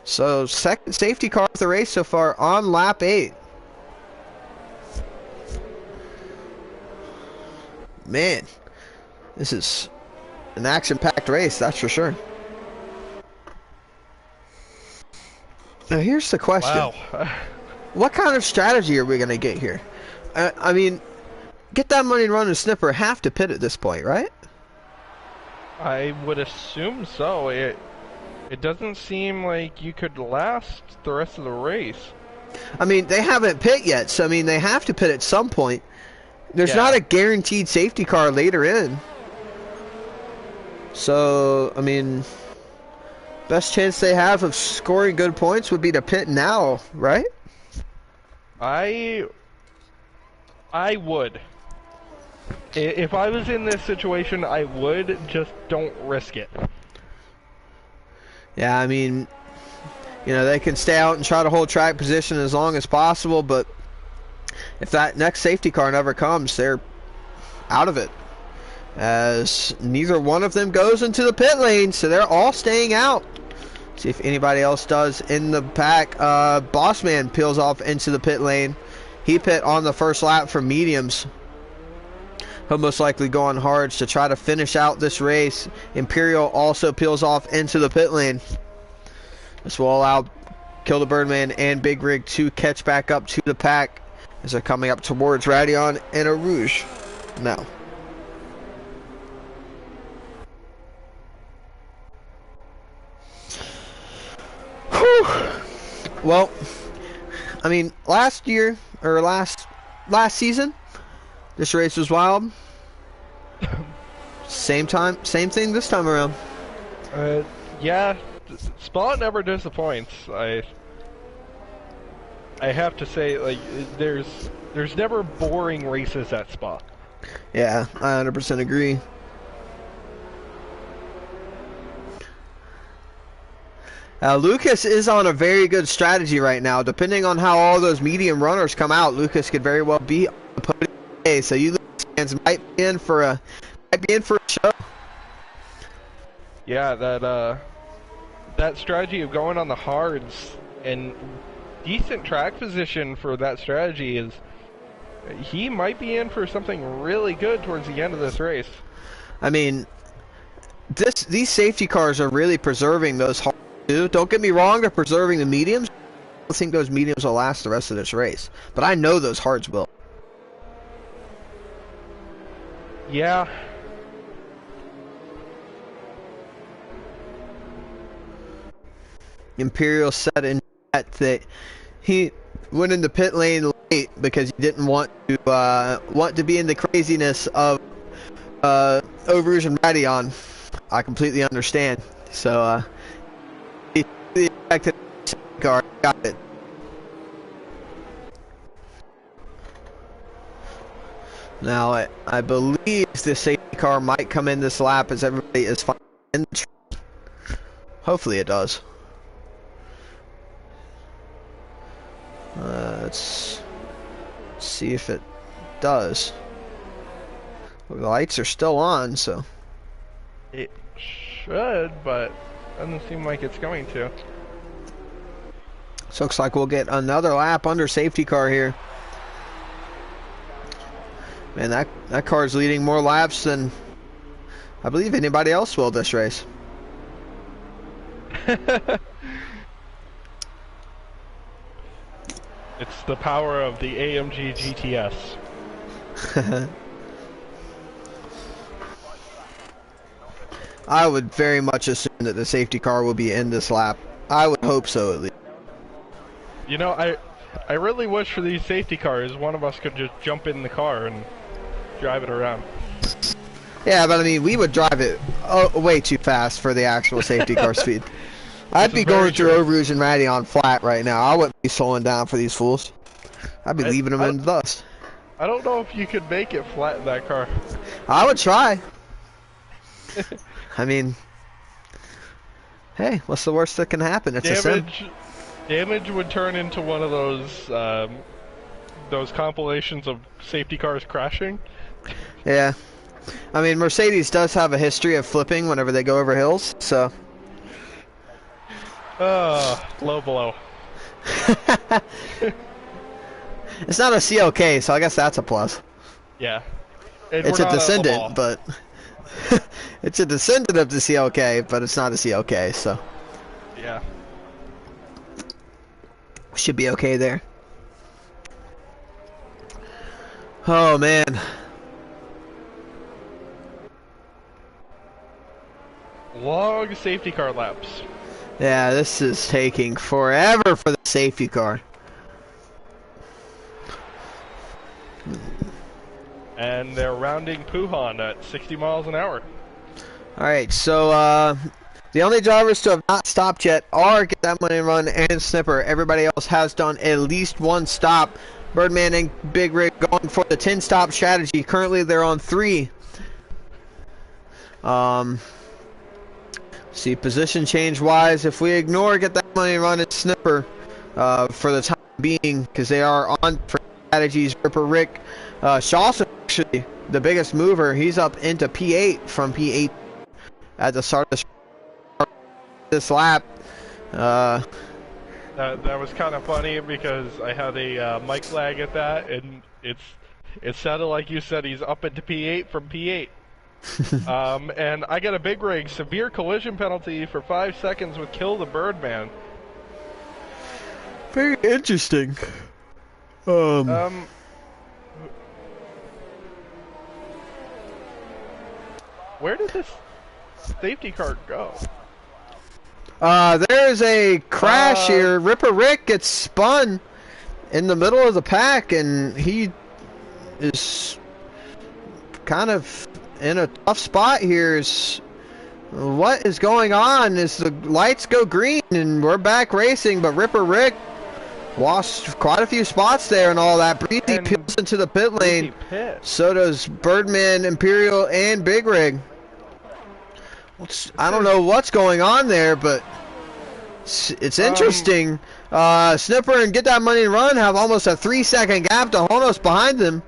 So second safety car of the race so far on lap 8. Man, this is an action-packed race, that's for sure. Now here's the question. Wow. What kind of strategy are we going to get here? I mean, Get That Money and Run and Snipper have to pit at this point, right? I would assume so. It doesn't seem like you could last the rest of the race. I mean, they haven't pit yet, so I mean, they have to pit at some point. There's not a guaranteed safety car later in. So, I mean, best chance they have of scoring good points would be to pit now, right? I would. If I was in this situation, I would. Just don't risk it. Yeah, I mean, you know, they can stay out and try to hold track position as long as possible, but if that next safety car never comes, they're out of it. As neither one of them goes into the pit lane, so they're all staying out. See if anybody else does in the pack. Bossman peels off into the pit lane. He pit on the first lap for mediums. He'll most likely go on hards to try to finish out this race. Imperial also peels off into the pit lane. This will allow Kill the Birdman and Big Rig to catch back up to the pack as they're coming up towards Radion and a Rouge now. Whew. Well, I mean, last year or last season, this race was wild. Same thing this time around. Yeah, Spa never disappoints. I have to say, like, there's never boring races at Spa. Yeah, I 100% agree. Lucas is on a very good strategy right now. Depending on how all those medium runners come out, Lucas could very well be on the podium today. So you fans might be in for a show. Yeah, that strategy of going on the hards and decent track position for that strategy is he might be in for something really good towards the end of this race. I mean, these safety cars are really preserving those hards too. Don't get me wrong, they're preserving the mediums. I don't think those mediums will last the rest of this race, but I know those hards will. Yeah. Imperial said in chat that he went into pit lane late because he didn't want to be in the craziness of Eau Rouge and Radeon. I completely understand. So he expected car, got it. Now I believe the safety car might come in this lap as everybody is fine in the track. Hopefully it does. Let's see if it does. Well, the lights are still on, so it should, but doesn't seem like it's going to. So looks like we'll get another lap under safety car here. Man, that car's leading more laps than I believe anybody else will this race. It's the power of the AMG GTS. I would very much assume that the safety car will be in this lap. I would hope so, at least. You know, I really wish for these safety cars, one of us could just jump in the car and drive it around. Yeah, but I mean, we would drive it way too fast for the actual safety car speed. I'd be going through Eau Rouge and Radeon flat right now. I wouldn't be slowing down for these fools. I'd be leaving them in the dust. I don't know if you could make it flat in that car. I would try. I mean, hey, what's the worst that can happen? It's a sim. Damage would turn into one of those compilations of safety cars crashing. Yeah. I mean, Mercedes does have a history of flipping whenever they go over hills, so. Low blow. It's not a CLK, so I guess that's a plus. Yeah. It's a descendant, but it's a descendant of the CLK, but it's not a CLK, so. Yeah. Should be okay there. Oh, man. Long safety car laps. Yeah, this is taking forever for the safety car. And they're rounding Puhan at 60 miles an hour. Alright, so the only drivers to have not stopped yet are Get That Money Run and Snipper. Everybody else has done at least one stop. Birdman and Big Rig going for the 10-stop strategy. Currently they're on 3. See, position change wise, if we ignore Get That Money Run and Snipper for the time being, because they are on for strategies. Ripper Rick Shawson, actually the biggest mover, he's up into P8 from P8 at the start of this lap. That was kind of funny because I had a mic lag at that, and it sounded like you said he's up into P8 from P8. And I got a Big Rig severe collision penalty for 5 seconds with Kill the Birdman. Very interesting. Where did this safety car go? There's a crash here. Ripper Rick gets spun in the middle of the pack, and he is kind of in a tough spot here. What is going on? Is the lights go green and we're back racing, but Ripper Rick lost quite a few spots there and all that. Breezy peels into the pit lane. So does Birdman, Imperial, and Big Rig. I don't know what's going on there, but it's interesting. Snipper and Get That Money and Run have almost a 3-second gap to Honos behind them.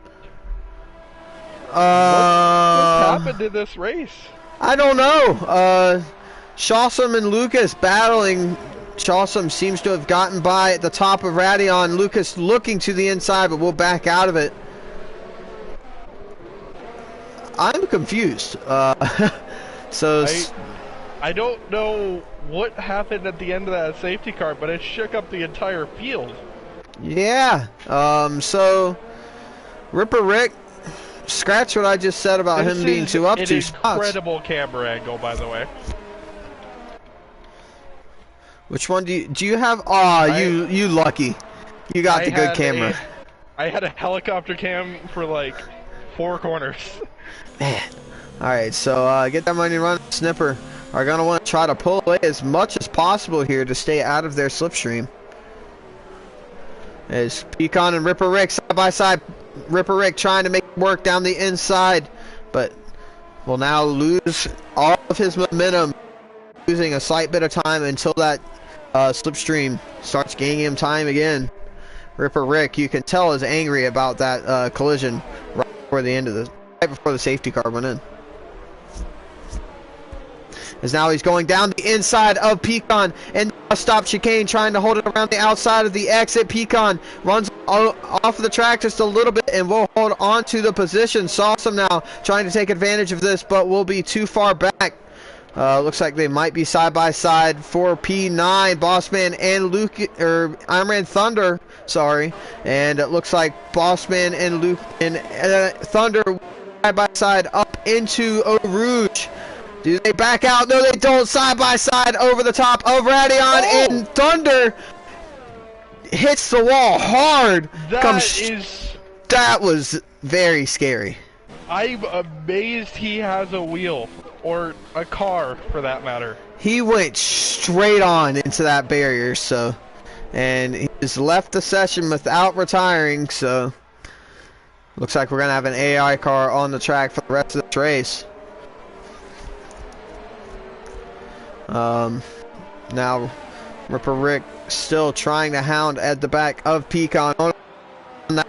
What happened to this race? I don't know. Shawsome and Lucas battling. Shawsome seems to have gotten by at the top of Radion. Lucas looking to the inside, but we'll back out of it. I'm confused. So I don't know what happened at the end of that safety car, but it shook up the entire field. Yeah. So Ripper Rick, scratch what I just said about him being two spots. Incredible camera angle, by the way. Which one do you have? You lucky. You got the good camera. I had a helicopter cam for like 4 corners. Man. Alright, so Get That Money and Run. Snipper are going to want to try to pull away as much as possible here to stay out of their slipstream. As Pecan and Ripper Rick side by side. Ripper Rick trying to make it work down the inside, but will now lose all of his momentum, losing a slight bit of time until that slipstream starts gaining him time again. Ripper Rick, you can tell, is angry about that collision right before the safety car went in. As now he's going down the inside of Pecan and stop chicane, trying to hold it around the outside of the exit. Pecan runs off of the track just a little bit and will hold on to the position. Sawsome now trying to take advantage of this, but will be too far back. Looks like they might be side by side for P9, Bossman and Imran Thunder. Sorry, and it looks like Bossman and Luke and Thunder side by side up into Eau Rouge. Do they back out? No, they don't. Side by side over the top of Radion, and Thunder hits the wall hard. That was very scary. I'm amazed he has a wheel, or a car for that matter. He went straight on into that barrier, and he's left the session without retiring, so looks like we're going to have an AI car on the track for the rest of this race. Now Ripper Rick still trying to hound at the back of Pecan. On that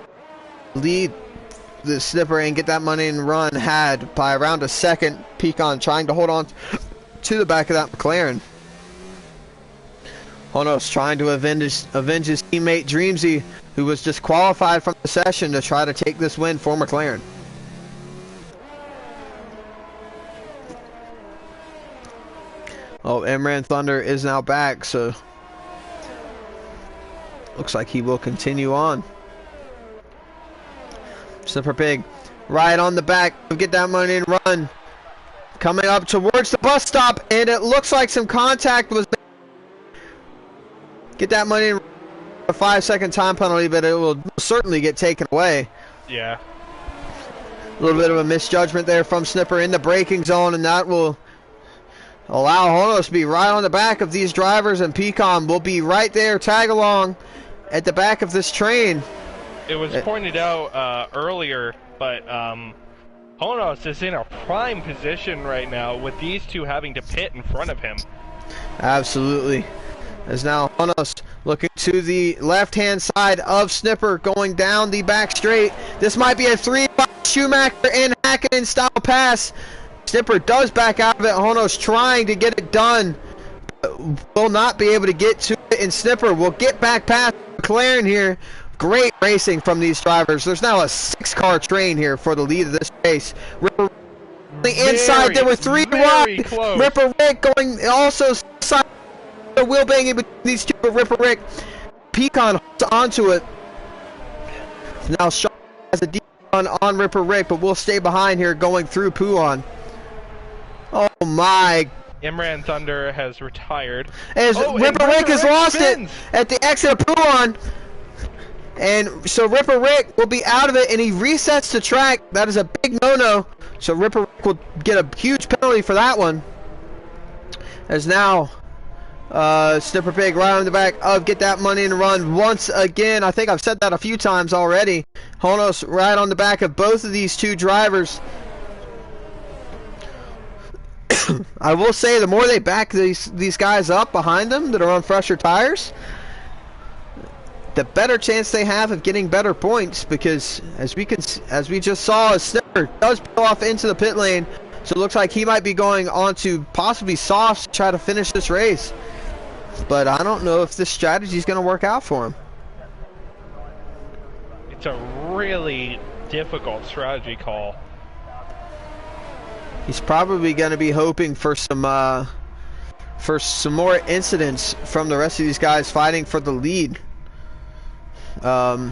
lead, the Snipper and Get That Money and Run had by around a second. Pecan trying to hold on to the back of that McLaren. Honos trying to avenge his teammate Dreamsy, who was disqualified from the session, to try to take this win for McLaren. Oh, Imran Thunder is now back, so looks like he will continue on. Snipper Pig right on the back of Get That Money and Run, coming up towards the bus stop, and it looks like some contact was made. Get That Money and Run, a 5-second time penalty, but it will certainly get taken away. Yeah. A little bit of a misjudgment there from Snipper in the braking zone, and that will allow Honos to be right on the back of these drivers, and Pecan will be right there, tag along at the back of this train. It was pointed out earlier, but Honos is in a prime position right now with these two having to pit in front of him. Absolutely. As now Honos looking to the left-hand side of Snipper, going down the back straight. This might be a 3 by Schumacher and Hackett style pass. Snipper does back out of it. Honos trying to get it done, but will not be able to get to it, and Snipper will get back past McLaren here. Great racing from these drivers. There's now a 6-car train here for the lead of this race. Ripper the inside, there were 3 wide. Ripper Rick going also side, wheel banging between these two, but Ripper Rick, Pecan holds onto it. Now Shaw has a deep run on Ripper Rick, but will stay behind here going through Puon. Oh my Imran Thunder has retired. As Ripper Rick has lost it at the exit of Pouon. And so Ripper Rick will be out of it, and he resets the track. That is a big no-no. So Ripper Rick will get a huge penalty for that one. As now, Snipper Pig right on the back of Get That Money and Run once again. I think I've said that a few times already. Honos right on the back of both of these two drivers. I will say the more they back these guys up behind them that are on fresher tires, the better chance they have of getting better points, because as we just saw, Snipper does pull off into the pit lane, so it looks like he might be going on to possibly softs to try to finish this race. But I don't know if this strategy is going to work out for him. It's a really difficult strategy call. He's probably going to be hoping for some more incidents from the rest of these guys fighting for the lead. I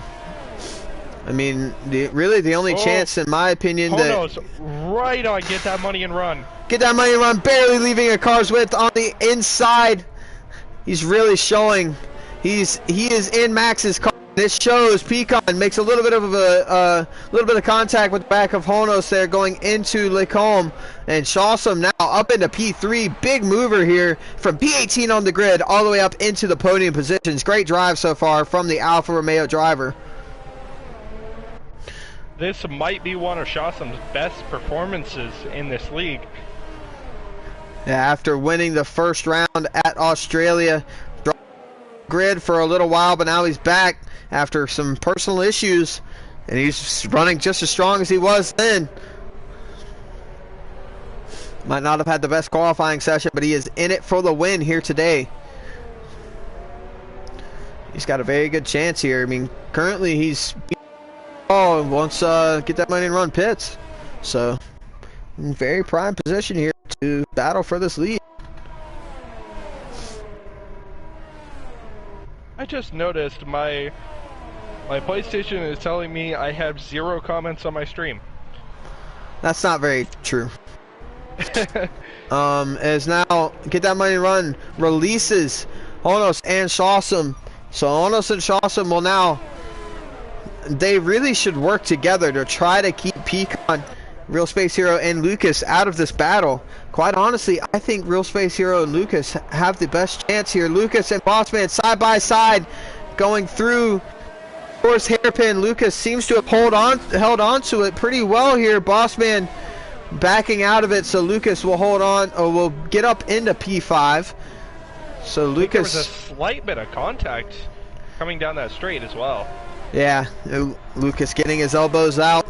mean, really the only chance, in my opinion, that right on Get That Money and Run. Get That Money and Run, barely leaving a car's width on the inside. He's really showing. He is in Max's car. This shows. Pecan makes a little bit of contact with the back of Honos there, going into Lacombe, and Shawsome now up into P3. Big mover here from P18 on the grid all the way up into the podium positions. Great drive so far from the Alfa Romeo driver. This might be one of Shawsome's best performances in this league. Yeah, after winning the first round at Australia, grid for a little while, but now he's back after some personal issues, and he's running just as strong as he was then. Might not have had the best qualifying session, but he is in it for the win here today. He's got a very good chance here. I mean, currently he's wants Get That Money and Run pits, so in very prime position here to battle for this lead. I just noticed my PlayStation is telling me I have 0 comments on my stream. That's not very true. As now Get That Money and Run releases Honos and Shawsome. So Honos and Shawsome will now, they really should work together to try to keep Pecan, Real Space Hero, and Lucas out of this battle. Quite honestly, I think Real Space Hero and Lucas have the best chance here. Lucas and Bossman side by side going through. Of course, hairpin. Lucas seems to have held on to it pretty well here. Bossman backing out of it, so Lucas will hold on, or will get up into P5. So Lucas, there was a slight bit of contact coming down that straight as well. Yeah, Lucas getting his elbows out,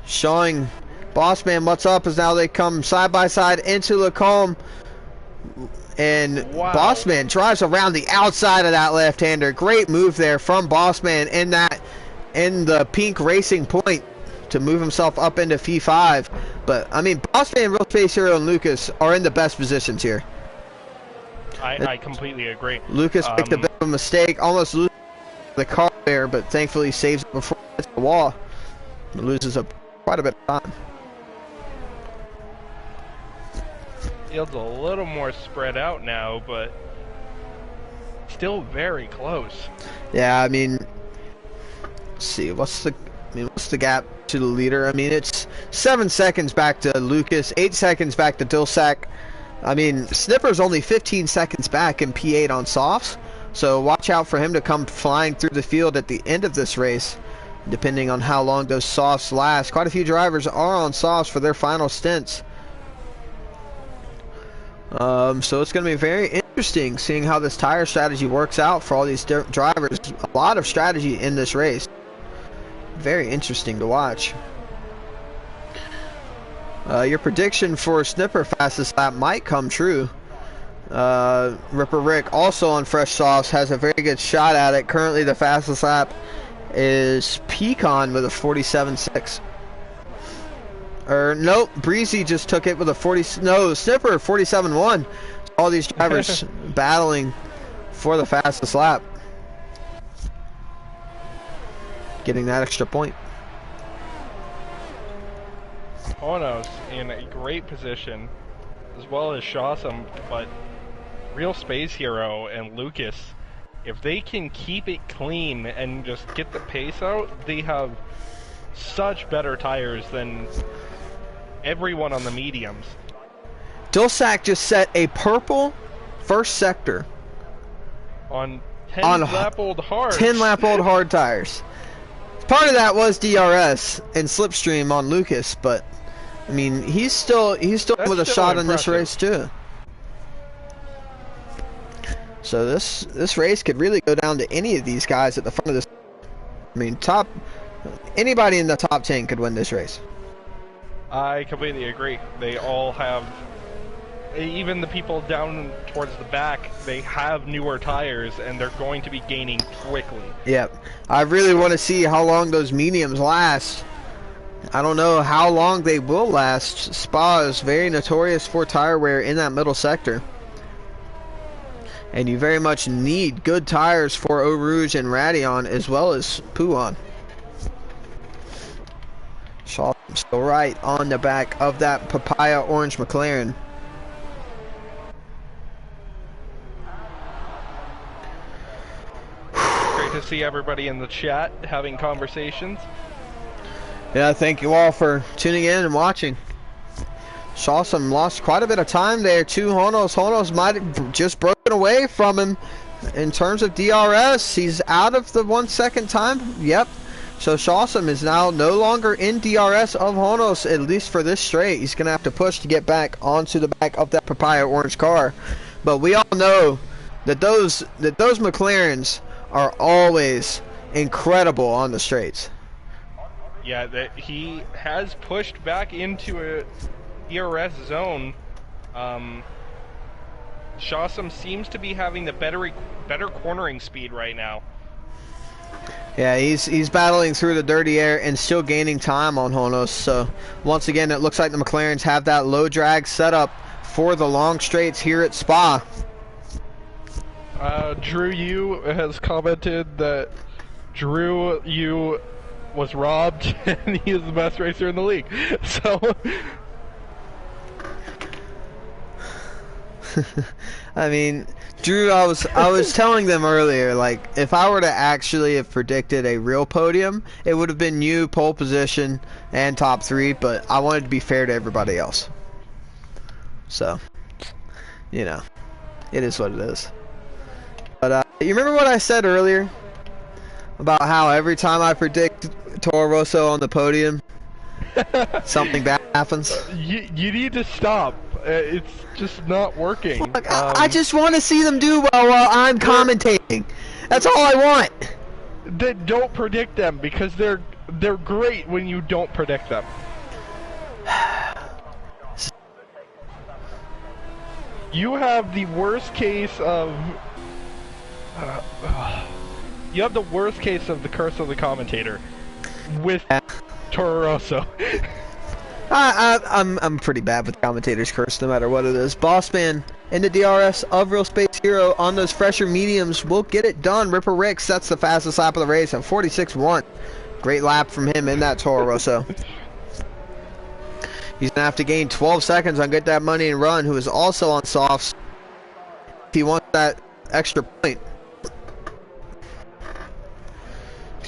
showing Bossman what's up, as now they come side by side into Lacombe, and wow. Bossman drives around the outside of that left-hander. Great move there from Bossman in the pink Racing Point to move himself up into P5. But I mean, Bossman, Real Space Hero, and Lucas are in the best positions here. I completely agree. Lucas picked a bit of a mistake, almost losing the car there, but thankfully saves it before it hits the wall. It loses quite a bit of time. Field's a little more spread out now, but still very close. Yeah, I mean, let's see, what's the gap to the leader? I mean, it's 7 seconds back to Lucas, 8 seconds back to Dilsack. I mean, Snipper's only 15 seconds back in P8 on softs, so watch out for him to come flying through the field at the end of this race, depending on how long those softs last. Quite a few drivers are on softs for their final stints. So it's going to be very interesting seeing how this tire strategy works out for all these drivers. A lot of strategy in this race. Very interesting to watch. Your prediction for Snipper fastest lap might come true. Ripper Rick, also on fresh softs, has a very good shot at it. Currently the fastest lap is Pecan with a 47.6. Or nope, Breezy just took it with a Snipper 47.1. All these drivers battling for the fastest lap, getting that extra point. Honos in a great position. as well as Shawsome, but Real Space Hero and Lucas, if they can keep it clean and just get the pace out, they have such better tires than everyone on the mediums. Dulsac just set a purple first sector on 10-lap-old hard. 10-lap-old hard tires. Part of that was DRS and slipstream on Lucas, but I mean he's still with a shot in this race too. So this race could really go down to any of these guys at the front of this. I mean, anybody in the top 10 could win this race. I completely agree. They all have, even the people down towards the back, they have newer tires and they're going to be gaining quickly. Yep. I really want to see how long those mediums last. I don't know how long they will last. Spa is very notorious for tire wear in that middle sector. And you very much need good tires for Eau Rouge and Radeon as well as Pouon. Shaw still right on the back of that papaya orange McLaren. Great to see everybody in the chat having conversations. Yeah, thank you all for tuning in and watching. Shawsome lost quite a bit of time there to Honos. Honos might have just broken away from him in terms of DRS. He's out of the 1 second time. Yep. So Shawsome is now no longer in DRS of Honos, at least for this straight. He's going to have to push to get back onto the back of that papaya orange car. But we all know that those McLarens are always incredible on the straights. Yeah, that he has pushed back into a DRS zone. Shawsome seems to be having the better cornering speed right now. Yeah, he's battling through the dirty air and still gaining time on Honos. So once again, it looks like the McLarens have that low drag setup for the long straights here at Spa. Drew Yu has commented that Drew Yu was robbed and he is the best racer in the league. So I mean, Drew, I was telling them earlier, like, if I were to actually have predicted a real podium, it would have been you, pole position, and top 3, but I wanted to be fair to everybody else. So, you know, it is what it is. But, you remember what I said earlier? About how every time I predict Toro Rosso on the podium, something bad happens? You need to stop. It's just not working. Look, I just want to see them do well while I'm commentating. That's all I want. Then don't predict them because they're great when you don't predict them. You have the worst case of you have the worst case of the curse of the commentator with Toro Rosso. I'm pretty bad with commentator's curse no matter what it is. Bossman in the DRS of Real Space Hero on those fresher mediums will get it done. Ripper Rick sets the fastest lap of the race at 46.1. Great lap from him in that Toro Rosso. He's going to have to gain 12 seconds on Get That Money and Run, who is also on softs, if he wants that extra point.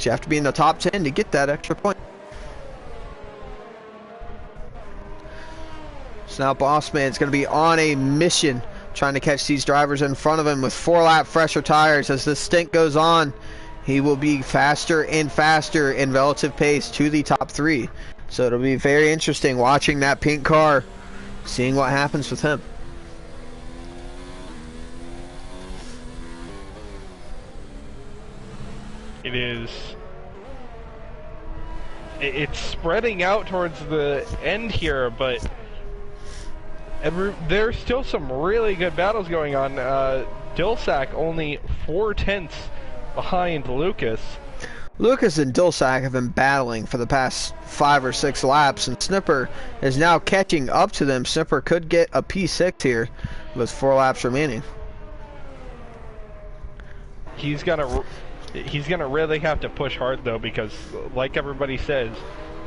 You have to be in the top 10 to get that extra point. So now Bossman's going to be on a mission trying to catch these drivers in front of him with 4-lap fresher tires. As this stint goes on, he will be faster and faster in relative pace to the top 3. So it'll be very interesting watching that pink car, seeing what happens with him. It's spreading out towards the end here, but there's still some really good battles going on. Dulsac only 4/10 behind Lucas. Lucas and Dulsac have been battling for the past 5 or 6 laps, and Snipper is now catching up to them. Snipper could get a P6 here with 4 laps remaining. He's gonna really have to push hard though, because like everybody says,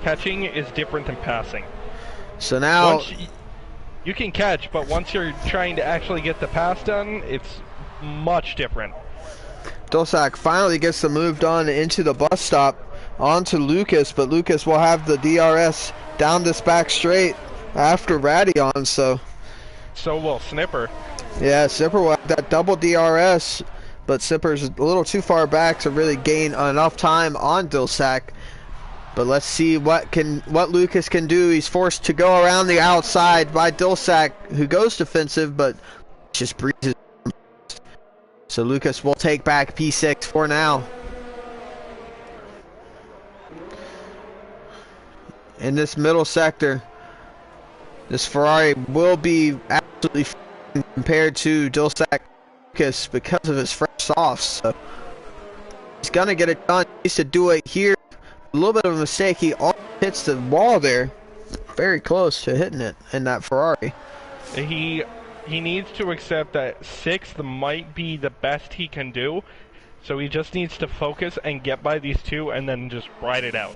catching is different than passing. So now You can catch, but once you're trying to actually get the pass done, it's much different. Dulsac finally gets the move done into the bus stop onto Lucas, but Lucas will have the DRS down this back straight after Radion, so will Snipper. yeah, Snipper will have that double DRS, but Snipper's a little too far back to really gain enough time on Dulsac. But let's see what Lucas can do. He's forced to go around the outside by Dulsac, who goes defensive, but just breezes. So Lucas will take back P6 for now. In this middle sector, this Ferrari will be absolutely compared to Dulsac Lucas because of his fresh softs. So he's gonna get it done. He needs to do it here. A little bit of a mistake. He almost hits the wall there. Very close to hitting it in that Ferrari. He needs to accept that 6th might be the best he can do. So he just needs to focus and get by these two and then just ride it out.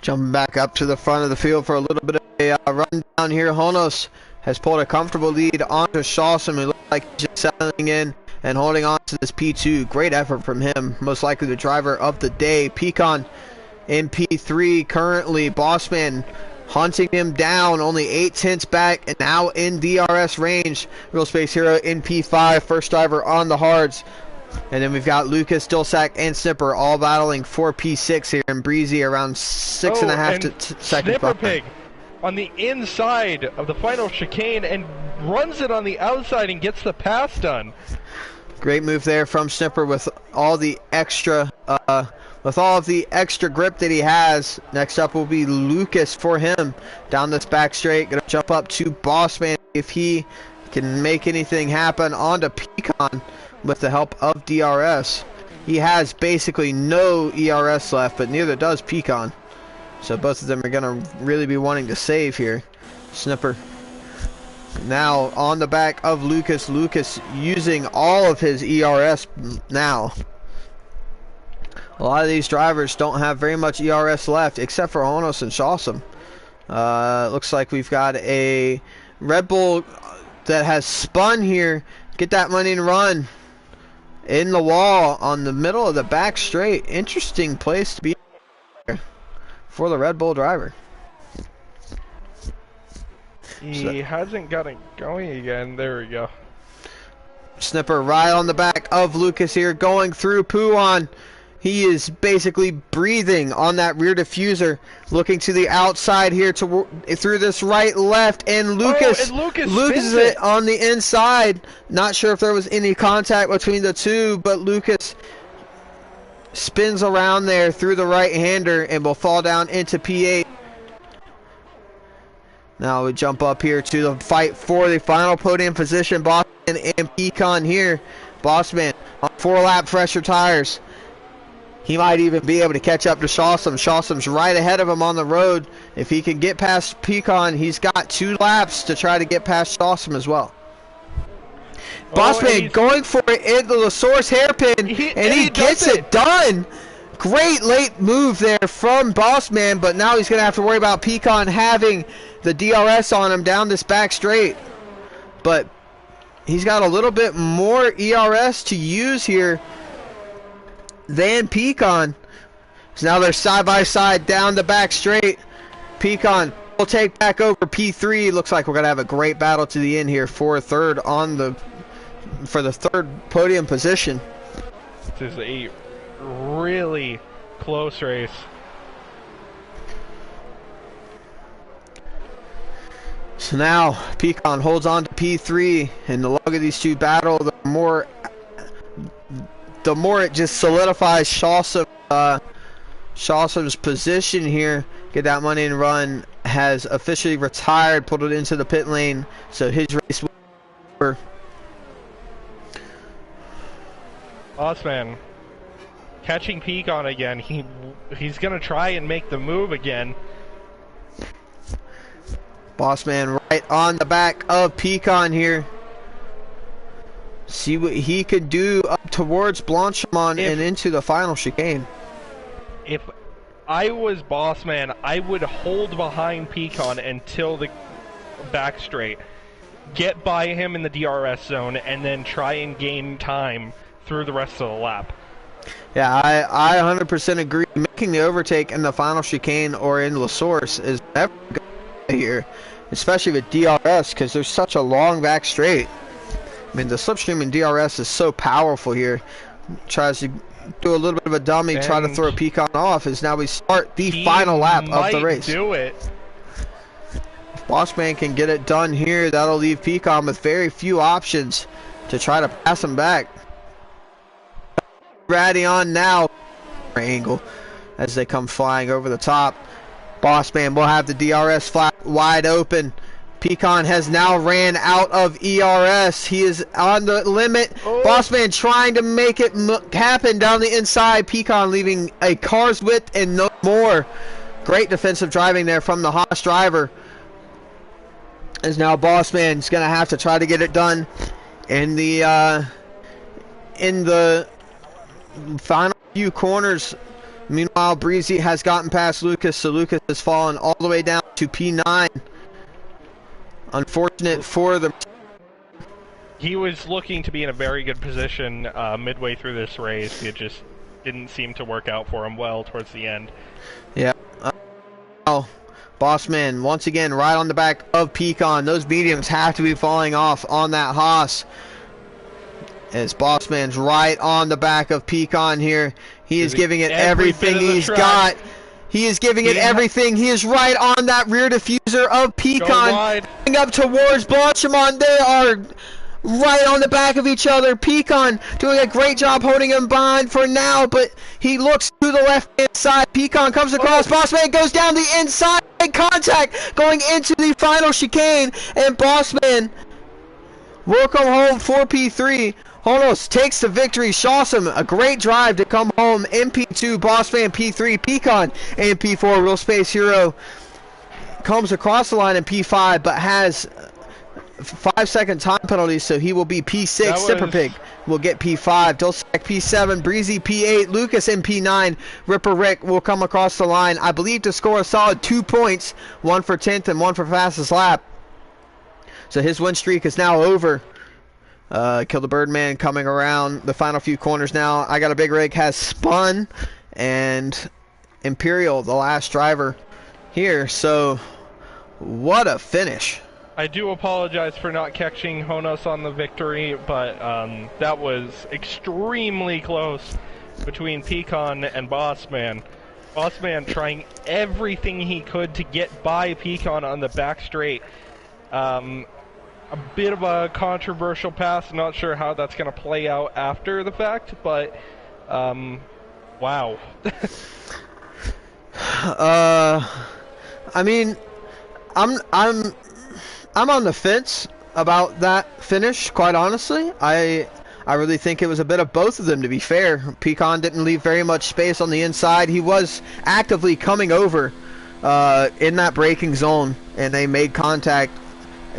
Jumping back up to the front of the field for a little bit of a run down here. Honos has pulled a comfortable lead onto Shawson, who looks like he's just settling in and holding on to this P2. Great effort from him. Most likely the driver of the day. Pecan in P3 currently. Bossman hunting him down. Only 8/10 back and now in DRS range. Real Space Hero in P5. First driver on the hards. And then we've got Lucas, Dulsac, and Snipper all battling for P6 here. And Breezy around 6.5 seconds Snipper Pig on the inside of the final chicane and runs it on the outside and gets the pass done. Great move there from Snipper with all the extra, with all of the extra grip that he has. Next up will be Lucas for him down this back straight. Gonna jump up to Bossman if he can make anything happen onto Pecan with the help of DRS. He has basically no ERS left, but neither does Pecan. So both of them are gonna really be wanting to save here. Snipper now on the back of Lucas. Lucas using all of his ERS now. A lot of these drivers don't have very much ERS left, except for Honos and Shawson. Looks like we've got a Red Bull that has spun here. Get that money and run. In the wall on the middle of the back straight. Interesting place to be for the Red Bull driver. He hasn't got it going again. There we go. Snipper right on the back of Lucas here, going through Puan. He is basically breathing on that rear diffuser, looking to the outside here to through this right left, and Lucas loses it on the inside. Not sure if there was any contact between the two, but Lucas spins around there through the right-hander and will fall down into P8. Now we jump up here to the fight for the final podium position. Bossman and Pecan here. Bossman on 4-lap fresher tires. He might even be able to catch up to Shawson. Shawson's right ahead of him on the road. If he can get past Pecan, he's got 2 laps to try to get past Shawson as well. Bossman going for it into the source hairpin, and he gets it done. Great late move there from Bossman, but now he's going to have to worry about Pecan having the DRS on him down this back straight. But he's got a little bit more ERS to use here than Pecan. So now they're side by side down the back straight. Pecan will take back over P3. Looks like we're going to have a great battle to the end here for third on the third podium position. This is a really close race. So now Pecan holds on to P3, and the longer these two battle, the more it just solidifies Shawson's position here. Get that money and run. Has officially retired, pulled it into the pit lane, so his race will be over. Bossman catching Pecan again. He's gonna try and make the move again. Bossman right on the back of Pecan here. See what he could do up towards Blanchimont and into the final chicane. If I was Bossman, I would hold behind Pecan until back straight, get by him in the DRS zone, and then try and gain time through the rest of the lap. Yeah, I 100% agree. Making the overtake in the final chicane or in La Source is never good here, especially with DRS, because there's such a long back straight. I mean, the slipstream in DRS is so powerful here. Tries to do a little bit of a dummy, try to throw a pecan off, as now we start the final lap of the race. Do it. If Bossman can get it done here, that'll leave Pecan with very few options to try to pass him back. Ratty on now, angle as they come flying over the top. Bossman will have the DRS flat wide open. Pecan has now ran out of ERS. He is on the limit. Oh. Bossman trying to make it happen down the inside. Pecan leaving a car's width and no more. Great defensive driving there from the Haas driver. As now Bossman's going to have to try to get it done in the final few corners. Meanwhile, Breezy has gotten past Lucas, so Lucas has fallen all the way down to P9. Unfortunate for the... He was looking to be in a very good position midway through this race. It just didn't seem to work out for him well towards the end. Yeah. Bossman, once again, right on the back of Pecan. Those mediums have to be falling off on that Haas. As Bossman's right on the back of Pecan here. He is giving it everything he's got. He is giving it everything. He is right on that rear diffuser of Pecan. Going up towards Blanchimont. They are right on the back of each other. Pecan doing a great job holding him behind for now, but he looks to the left-hand side. Pecan comes across. Bossman goes down the inside. Contact going into the final chicane, and Bossman will come home for P3. Honos takes the victory. Shawsome, a great drive to come home in P2. Bossman P3. Pecan in P4. Real Space Hero comes across the line in P5, but has 5-second time penalty, so he will be P6. Zipperpig will get P5. Dulsac P7. Breezy P8. Lucas in P9. Ripper Rick will come across the line, I believe, to score a solid 2 points. 1 for 10th and 1 for fastest lap. So his win streak is now over. Kill the Birdman coming around the final few corners now. I Got a Big Rig has spun, and Imperial, the last driver here. So what a finish. I do apologize for not catching Honos on the victory, but that was extremely close between Pecan and Bossman. Bossman trying everything he could to get by Pecan on the back straight. A bit of a controversial pass. Not sure how that's going to play out after the fact, but wow. I mean, I'm on the fence about that finish, quite honestly. I really think it was a bit of both of them, to be fair. Pecan didn't leave very much space on the inside. He was actively coming over in that braking zone, and they made contact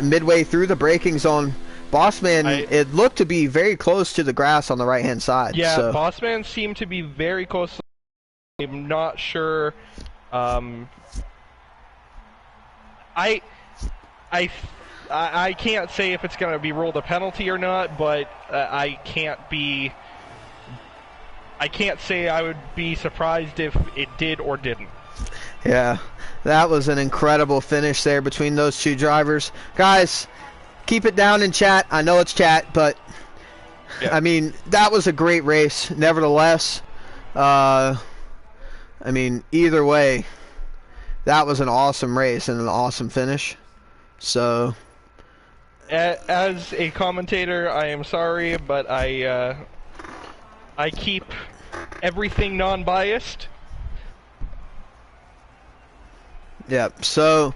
midway through the braking zone. Bossman, it looked to be very close to the grass on the right-hand side. Yeah, so. Bossman seemed to be very close. I'm not sure. I can't say if it's going to be ruled a penalty or not, but I can't say I would be surprised if it did or didn't. Yeah, that was an incredible finish there between those two drivers. Guys, keep it down in chat. I know it's chat, but yeah. I mean, that was a great race. Nevertheless, I mean, either way, that was an awesome race and an awesome finish. So, as a commentator, I am sorry, but I keep everything non-biased. Yep, so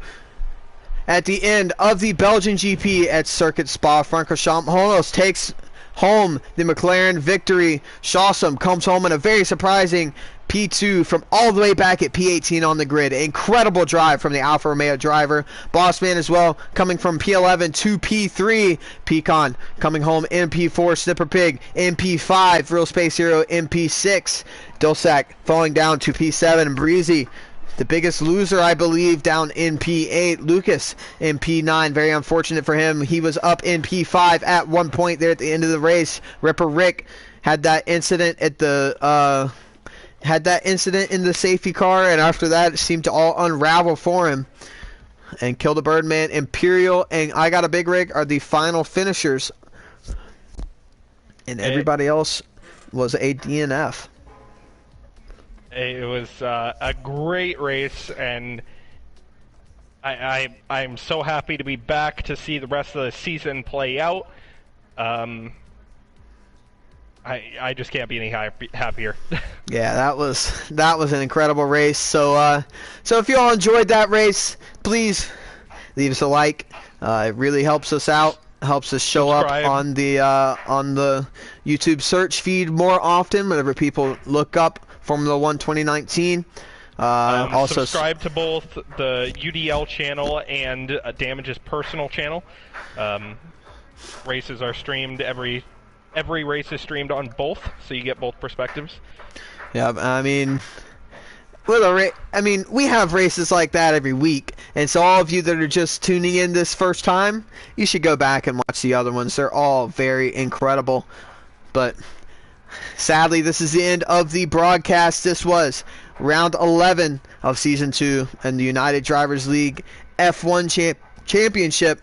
at the end of the Belgian GP at Circuit Spa-Francorchamps, Honos takes home the McLaren victory. Shawsome comes home in a very surprising P2 from all the way back at P18 on the grid. Incredible drive from the Alfa Romeo driver. Bossman as well, coming from P11 to P3. Pecan coming home in P4. Snipper Pig in P5. Real Space Hero in P6. Dulsac falling down to P7. Breezy The biggest loser, I believe, down in P8, Lucas in P9. Very unfortunate for him. He was up in P5 at one point there at the end of the race. Ripper Rick had that incident at the in the safety car, and after that it seemed to all unravel for him. And Kill the Birdman, Imperial, and I Got a Big Rig are the final finishers. And everybody else was a DNF. It was a great race, and I'm so happy to be back to see the rest of the season play out. I just can't be any happier. Yeah, that was an incredible race. So if you all enjoyed that race, please leave us a like. It really helps us out. Helps us show Subscribe. up on the YouTube search feed more often whenever people look up Formula 1 2019. Also subscribe to both the UDL channel and Damage's personal channel. Races are streamed every race is streamed on both, so you get both perspectives. Yeah, I mean, we have races like that every week, and so all of you that are just tuning in this first time, you should go back and watch the other ones. They're all very incredible. But sadly, this is the end of the broadcast. This was round 11 of Season 2 in the United Drivers League F1 Championship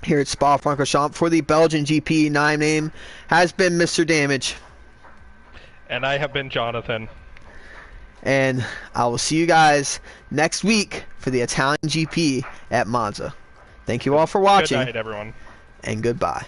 here at Spa-Francorchamps for the Belgian GP. My name has been Mr. Damage. And I have been Jonathan. And I will see you guys next week for the Italian GP at Monza. Thank you all for watching. Good night, everyone. And goodbye.